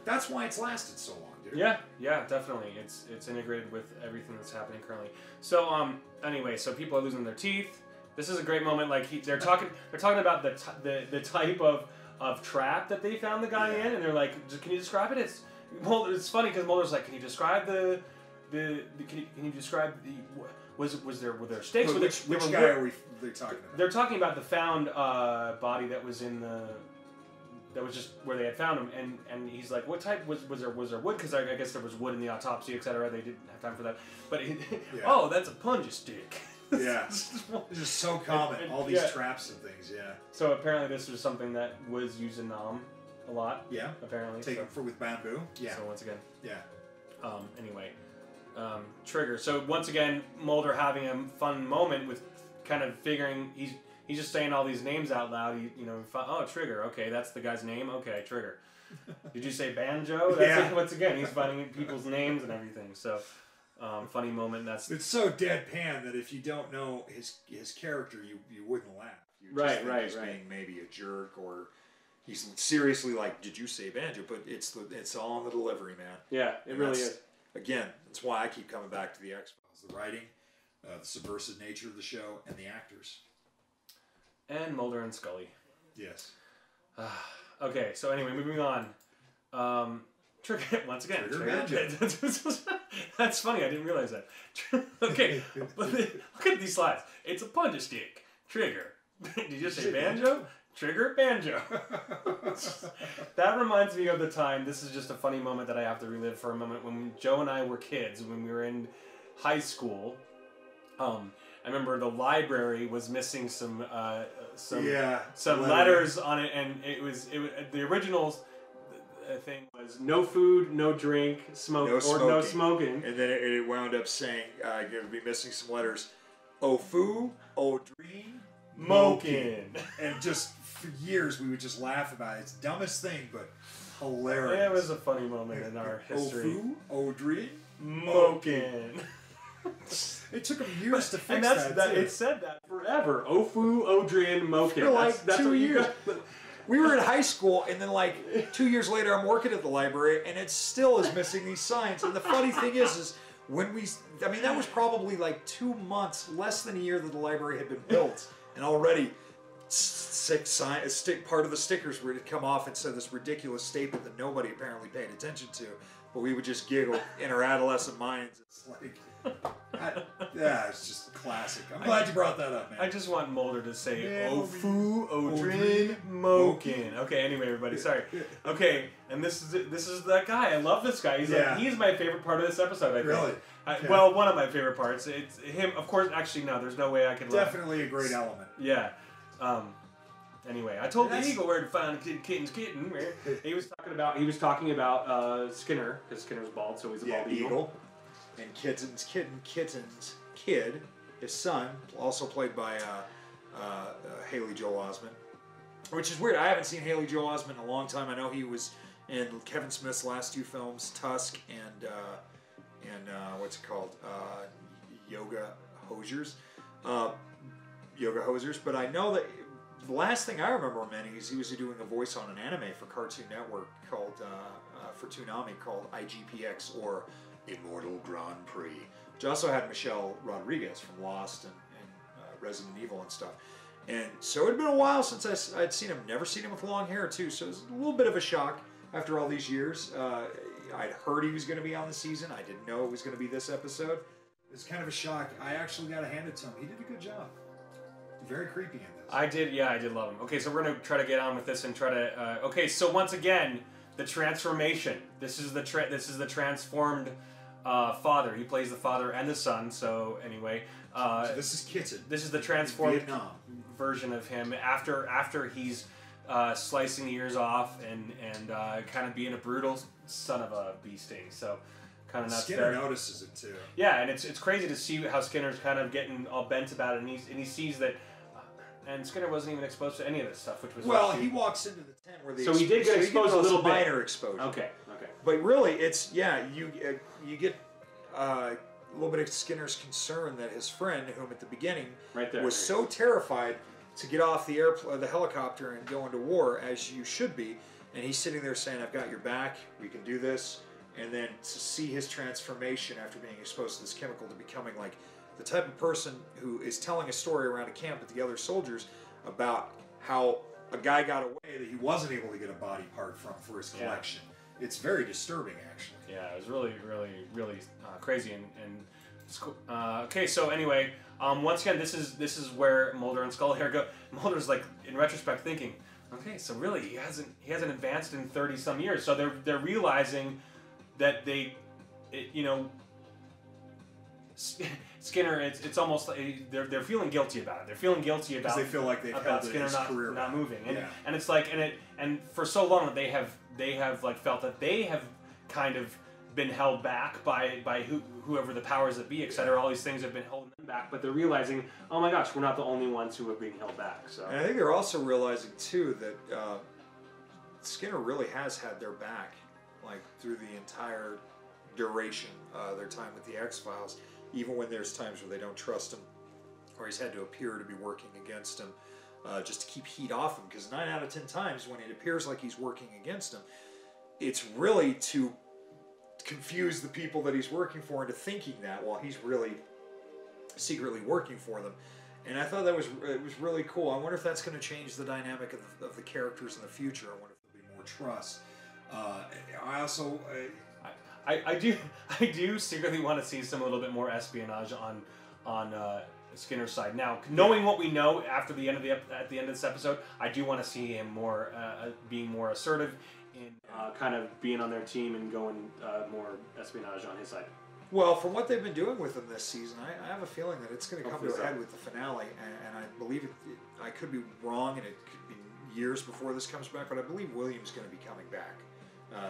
That's why it's lasted so long, dude. Yeah, definitely. It's integrated with everything that's happening currently. So anyway, so people are losing their teeth. This is a great moment. Like they're talking about the type of trap that they found the guy in, and they're like, "Can you describe it?" It's funny because Mulder's like, "Can you describe can you describe were there stakes?" Which guy are they talking about? They're talking about the found body that was that was just where they had found him, and he's like, "What type was there wood?" Because I guess there was wood in the autopsy, etc. They didn't have time for that, but oh, that's a punja stick. Yeah, it's just so common. All these traps and things. Yeah. So apparently, this was something that was used in Nam a lot. Yeah. Apparently. Taken with bamboo. Yeah. So once again. Yeah. Anyway, Trigger. So once again, Mulder having a fun moment with kind of figuring he's just saying all these names out loud. Oh, Trigger. Okay, that's the guy's name. Okay, Trigger. Did you say Banjo? That's once again, he's finding people's names and everything. So. funny moment. It's so deadpan that if you don't know his character, you wouldn't laugh. You Right, he's being maybe a jerk, or he's seriously like, "Did you say banjo?" But it's all in the delivery, man. Yeah, it really is. Again, that's why I keep coming back to the X-Files: the writing, the subversive nature of the show, and the actors. And Mulder and Scully. Yes. Okay, so anyway, moving on. Trigger once again. Trigger. That's funny. I didn't realize that. Okay, but look at these slides. It's a punch stick. Trigger. Did you just say banjo? Trigger, banjo. That reminds me of the time. This is just a funny moment that I have to relive for a moment. When Joe and I were kids, when we were in high school, I remember the library was missing some letters on it, and it was the originals. Thing was no food, no drink, no smoking. And then it wound up saying, it would be missing some letters. Ofu, Odreen, Mokin. And just for years we would just laugh about it. It's the dumbest thing, but hilarious. It was a funny moment in our history. Ofu, Odreen, Mokin. It took them years to fix that. It said that forever. Ofu, Odreen, Mokin. For like that's 2 years. We were in high school, and then like 2 years later, I'm working at the library, and it still is missing these signs. And the funny thing is when that was probably like 2 months, less than a year that the library had been built, and already part of the stickers were to come off and said this ridiculous statement that nobody apparently paid attention to, but we would just giggle in our adolescent minds. It's like. It's just classic. I'm glad you brought that up, man. I just want Mulder to say Ofu, Odrin, Mokin. Okay, anyway, everybody, sorry. Okay, and this is that guy. I love this guy. He's my favorite part of this episode, I think. Really? Okay. Well, one of my favorite parts. It's him, of course. Actually, no, there's no way I could. Definitely a great element. Yeah. Anyway, I told the eagle where to find Kitten's kitten. He was talking about Skinner, because Skinner's bald, so he's a bald eagle. And Kitten's kid, his son, also played by Haley Joel Osment, which is weird. I haven't seen Haley Joel Osment in a long time. I know he was in Kevin Smith's last 2 films, Tusk and what's it called, Yoga Hosers. But I know that the last thing I remember him in is he was doing a voice on an anime for Cartoon Network called for Toonami called IGPX, or Immortal Grand Prix, which also had Michelle Rodriguez from Lost and Resident Evil and stuff. And so it had been a while since I'd seen him. Never seen him with long hair, too. So it was a little bit of a shock after all these years. I'd heard he was going to be on the season. I didn't know it was going to be this episode. It was kind of a shock. I actually got to hand it to him. He did a good job. Very creepy in this. I did love him. Okay, so we're going to try to get on with this and try to... okay, so once again, the transformation. This is the transformed... father. He plays the father and the son. So anyway, so this is Kitten. This is the transformed version of him after he's slicing ears off and kind of being a brutal son of a bee sting. So kind of not Skinner notices it too. Yeah, and it's crazy to see how Skinner's kind of getting all bent about it, and he sees that. And Skinner wasn't even exposed to any of this stuff, which was he walks into the tent where he did get exposed a little bit. Minor exposure. Okay. But really, it's you get a little bit of Skinner's concern that his friend, whom at the beginning was so terrified to get off the helicopter and go into war, as you should be, and he's sitting there saying, "I've got your back. We can do this." And then to see his transformation after being exposed to this chemical to becoming like the type of person who is telling a story around a camp with the other soldiers about how a guy got away that he wasn't able to get a body part from for his collection. Yeah. It's very disturbing, actually. Yeah, it was really, really, really crazy. Okay, so anyway, once again, this is where Mulder and Scully go. Mulder's like, in retrospect, thinking, okay, so really he hasn't advanced in 30 some years. So they're realizing that Skinner, it's almost like they're feeling guilty about it. They're feeling guilty about they feel like they've about Skinner not moving, and it's like and for so long that they have like felt that they have kind of been held back by whoever the powers that be, etc. All these things have been holding them back, but they're realizing, oh my gosh, we're not the only ones who are being held back. So, and I think they're also realizing too that Skinner really has had their back, like through the entire duration, their time with the X-Files, even when there's times where they don't trust him, or he's had to appear to be working against him, just to keep heat off him. Because 9 out of 10 times when it appears like he's working against him, it's really to confuse the people that he's working for into thinking that, while he's really secretly working for them. And I thought it was really cool. I wonder if that's going to change the dynamic of the characters in the future. I wonder if there'll be more trust. I also... I do secretly want to see some a little bit more espionage on Skinner's side. Now, knowing what we know after the end of at the end of this episode, I do want to see him more being more assertive in kind of being on their team and going more espionage on his side. Well, from what they've been doing with him this season, I have a feeling that it's going to come to a head with the finale, and I believe I could be wrong, and it could be years before this comes back, but I believe William's going to be coming back.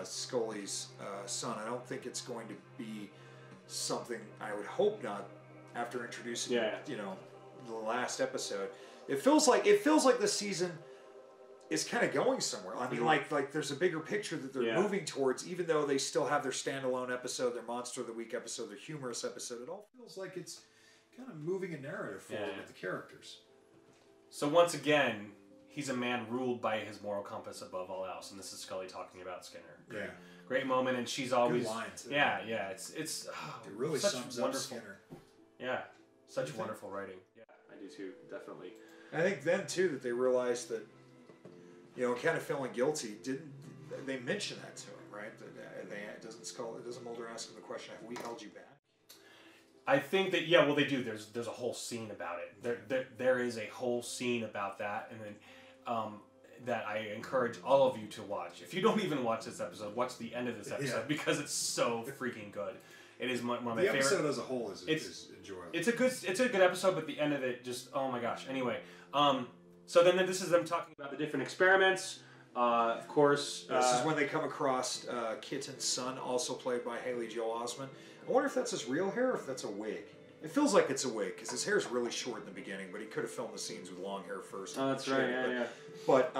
Scully's son. I don't think it's going to be something, I would hope not, after introducing the last episode. It feels like this season is kind of going somewhere. I mean, like there's a bigger picture that they're moving towards, even though they still have their standalone episode, their Monster of the Week episode, their humorous episode. It all feels like it's kind of moving a narrative forward with the characters. So once again, he's a man ruled by his moral compass above all else, and this is Scully talking about Skinner. Great moment, and she's always good line too. It's it really sums up Skinner. Yeah, such wonderful writing. Yeah, I do too, definitely. I think then too that they realized that, kind of feeling guilty. They mention that to him, right? Doesn't Mulder ask him the question, "Have we held you back?" I think that they do. There's a whole scene about it. There is a whole scene about that, and then that I encourage all of you to watch. If you don't even watch this episode, watch the end of this episode because it's so freaking good. It is one of my favorite. The episode as a whole is enjoyable. It's a good episode, but the end of it just, oh my gosh. Anyway, so then this is them talking about the different experiments. Of course, this is when they come across Kitten's son, also played by Haley Joel Osment. I wonder if that's his real hair or if that's a wig. It feels like it's a wig because his hair is really short in the beginning, but he could have filmed the scenes with long hair first. Oh, that's right. Yeah. But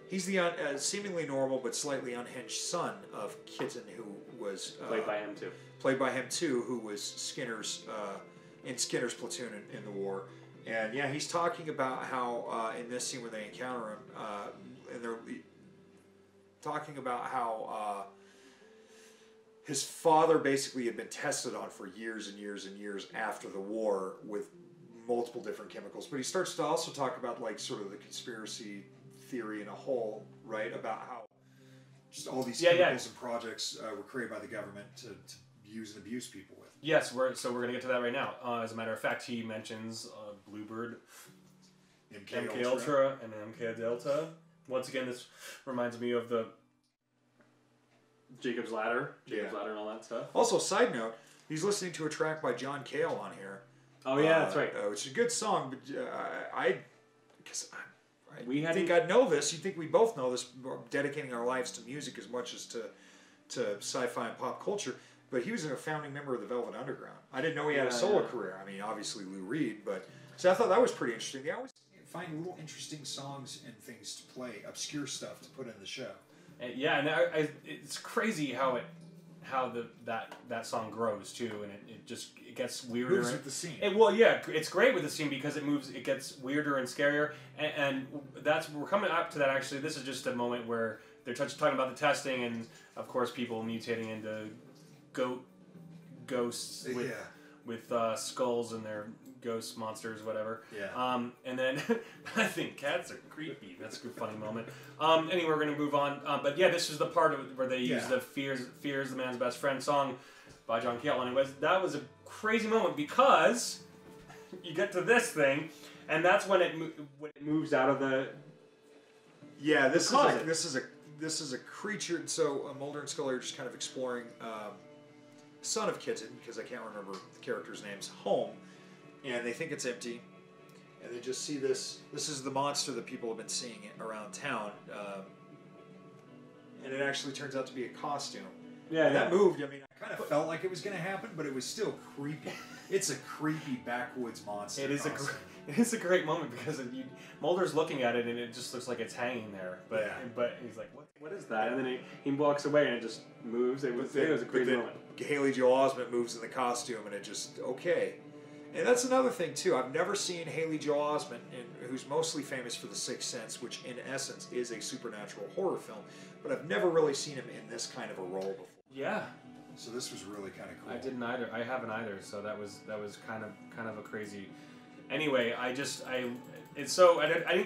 he's the seemingly normal but slightly unhinged son of Kitten, who was played by him too. Played by him too, who was Skinner's in Skinner's platoon in the war. And he's talking about how in this scene when they encounter him, and they're talking about how his father basically had been tested on for years and years and years after the war with multiple different chemicals. But he starts to also talk about like sort of the conspiracy theory in a whole, right? About how just all these chemicals and projects were created by the government to use and abuse people with. Yes, we're going to get to that right now. As a matter of fact, he mentions Bluebird, MK Ultra, and MK Delta. Once again, this reminds me of the Jacob's Ladder and all that stuff. Also, side note, he's listening to a track by John Cale on here. Oh yeah, that's right. Which is a good song, but I think I know this. You think we both know this? We're dedicating our lives to music as much as to sci-fi and pop culture. But he was a founding member of the Velvet Underground. I didn't know he had a solo career. I mean, obviously Lou Reed, but so I thought that was pretty interesting. They always find little interesting songs and things to play, obscure stuff to put in the show. And it's crazy how that song grows too, and it gets weirder. Moves with the scene. It's great with the scene because it gets weirder and scarier, and we're coming up to that. Actually, this is just a moment where they're talking about the testing, and of course, people mutating into ghosts with skulls and their ghost monsters, whatever. Yeah. And then I think cats are creepy. That's a good funny moment. Anyway, we're gonna move on. But this is the part of where they use the "Fear's the Man's Best Friend" song by John Cale, and that was a crazy moment because you get to this thing, and that's when it moves out of the. Yeah, this is a creature. So Mulder and Scully are just kind of exploring. Son of Kitten, because I can't remember the character's name's home, and they think it's empty, and they just see this. This is the monster that people have been seeing around town, and it actually turns out to be a costume. Yeah, That moved. I mean, I kind of felt like it was going to happen, but it was still creepy. It's a creepy backwoods monster. It is a great moment because Mulder's looking at it and it just looks like it's hanging there. But he's like, what is that? And then he walks away and it just moves. It was a great moment. Haley Joel Osment moves in the costume and it just, okay. And that's another thing, too. I've never seen Haley Joel Osment, who's mostly famous for The Sixth Sense, which in essence is a supernatural horror film, but I've never really seen him in this kind of a role before. Yeah. So this was really kind of cool. I didn't either. I haven't either. So that was kind of a crazy. Anyway, I didn't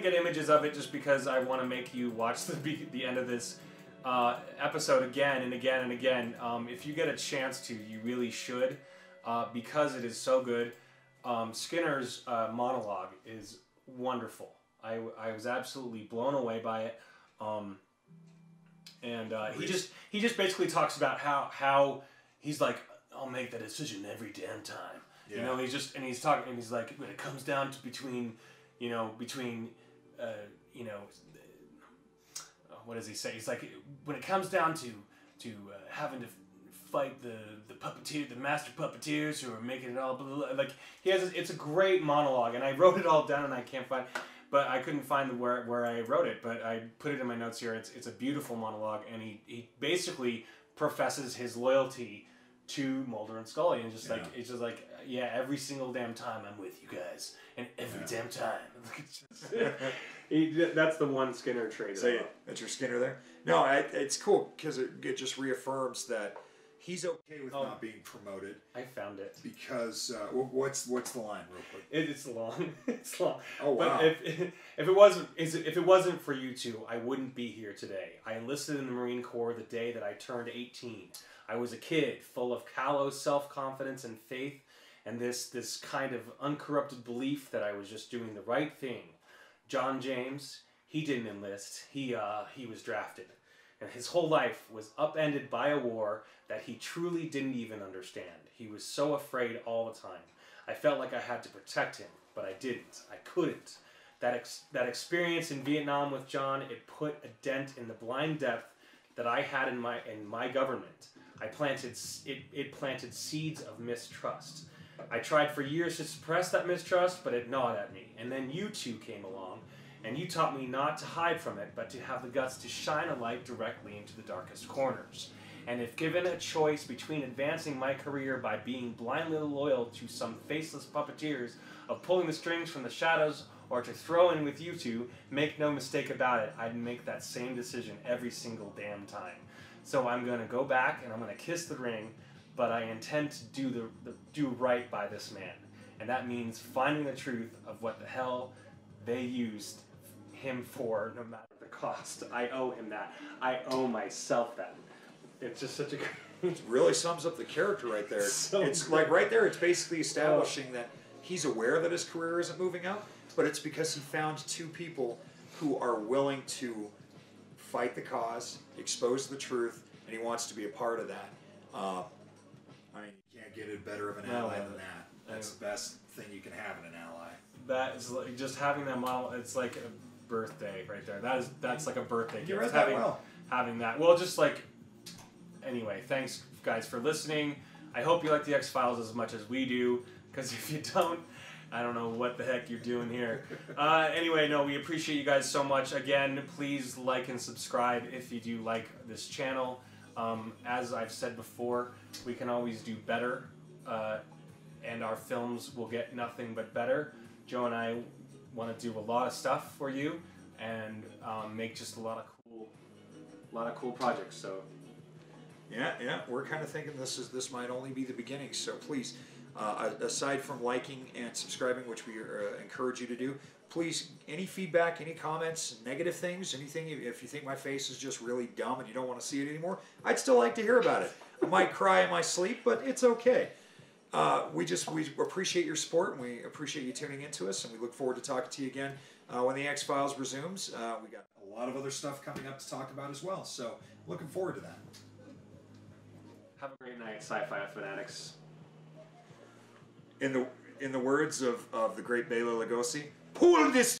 get images of it just because I want to make you watch the end of this episode again and again and again. If you get a chance to, you really should, because it is so good. Skinner's monologue is wonderful. I was absolutely blown away by it. He just basically talks about how he's like, I'll make that decision every damn time. Yeah. You know, he's talking and he's like, when it comes down to between what does he say? He's like, when it comes down to having to fight the puppeteer, the master puppeteers who are making it all, blah, blah, blah. Like it's a great monologue, and I wrote it all down and I can't find. But I couldn't find where I wrote it, but I put it in my notes here. It's a beautiful monologue, and he basically professes his loyalty to Mulder and Scully, and it's just like, yeah, every single damn time I'm with you guys, and every damn time. That's the one Skinner trait. So that's your Skinner there. No, it's cool because it just reaffirms that he's okay with not being promoted. I found it. Because what's the line, real quick? It's long. It's long. Oh wow! But if it wasn't for you two, I wouldn't be here today. I enlisted in the Marine Corps the day that I turned 18. I was a kid full of callow self-confidence and faith, and this kind of uncorrupted belief that I was just doing the right thing. John James, he didn't enlist. He was drafted. And his whole life was upended by a war that he truly didn't even understand. He was so afraid all the time. I felt like I had to protect him, but I didn't. I couldn't. That experience in Vietnam with John, it put a dent in the blind depth that I had in my government. It planted seeds of mistrust. I tried for years to suppress that mistrust, but it gnawed at me. And then you two came along, and you taught me not to hide from it, but to have the guts to shine a light directly into the darkest corners. And if given a choice between advancing my career by being blindly loyal to some faceless puppeteers of pulling the strings from the shadows, or to throw in with you two, make no mistake about it, I'd make that same decision every single damn time. So I'm going to go back and I'm going to kiss the ring, but I intend to do right by this man. And that means finding the truth of what the hell they used him for, no matter the cost. I owe him that. I owe myself that. It's just such a it really sums up the character right there. It's great. like right there, it's basically establishing that he's aware that his career isn't moving out, but it's because he found two people who are willing to fight the cause, expose the truth, and he wants to be a part of that. I mean, you can't get it better of an ally than that. That's the best thing you can have in an ally. That is like, just having that model. It's like a birthday right there. That's like a birthday gift. You read that well. Having that. Well, just like. Anyway, thanks guys for listening. I hope you like the X-Files as much as we do. Because if you don't, I don't know what the heck you're doing here. Anyway, no, we appreciate you guys so much. Again, please like and subscribe if you do like this channel. As I've said before, we can always do better. And our films will get nothing but better. Joe and I want to do a lot of stuff for you and make just a lot of cool projects. So yeah, we're kind of thinking this might only be the beginning. So please, aside from liking and subscribing, which we encourage you to do, please, any feedback, any comments, negative things, anything. If you think my face is just really dumb and you don't want to see it anymore, I'd still like to hear about it. I might cry in my sleep, but it's okay. We appreciate your support, and we appreciate you tuning into us, and we look forward to talking to you again when the X-Files resumes. We got a lot of other stuff coming up to talk about as well, so looking forward to that. Have a great night, Sci-Fi Fanatics. In the words of the great Bela Lugosi, pull this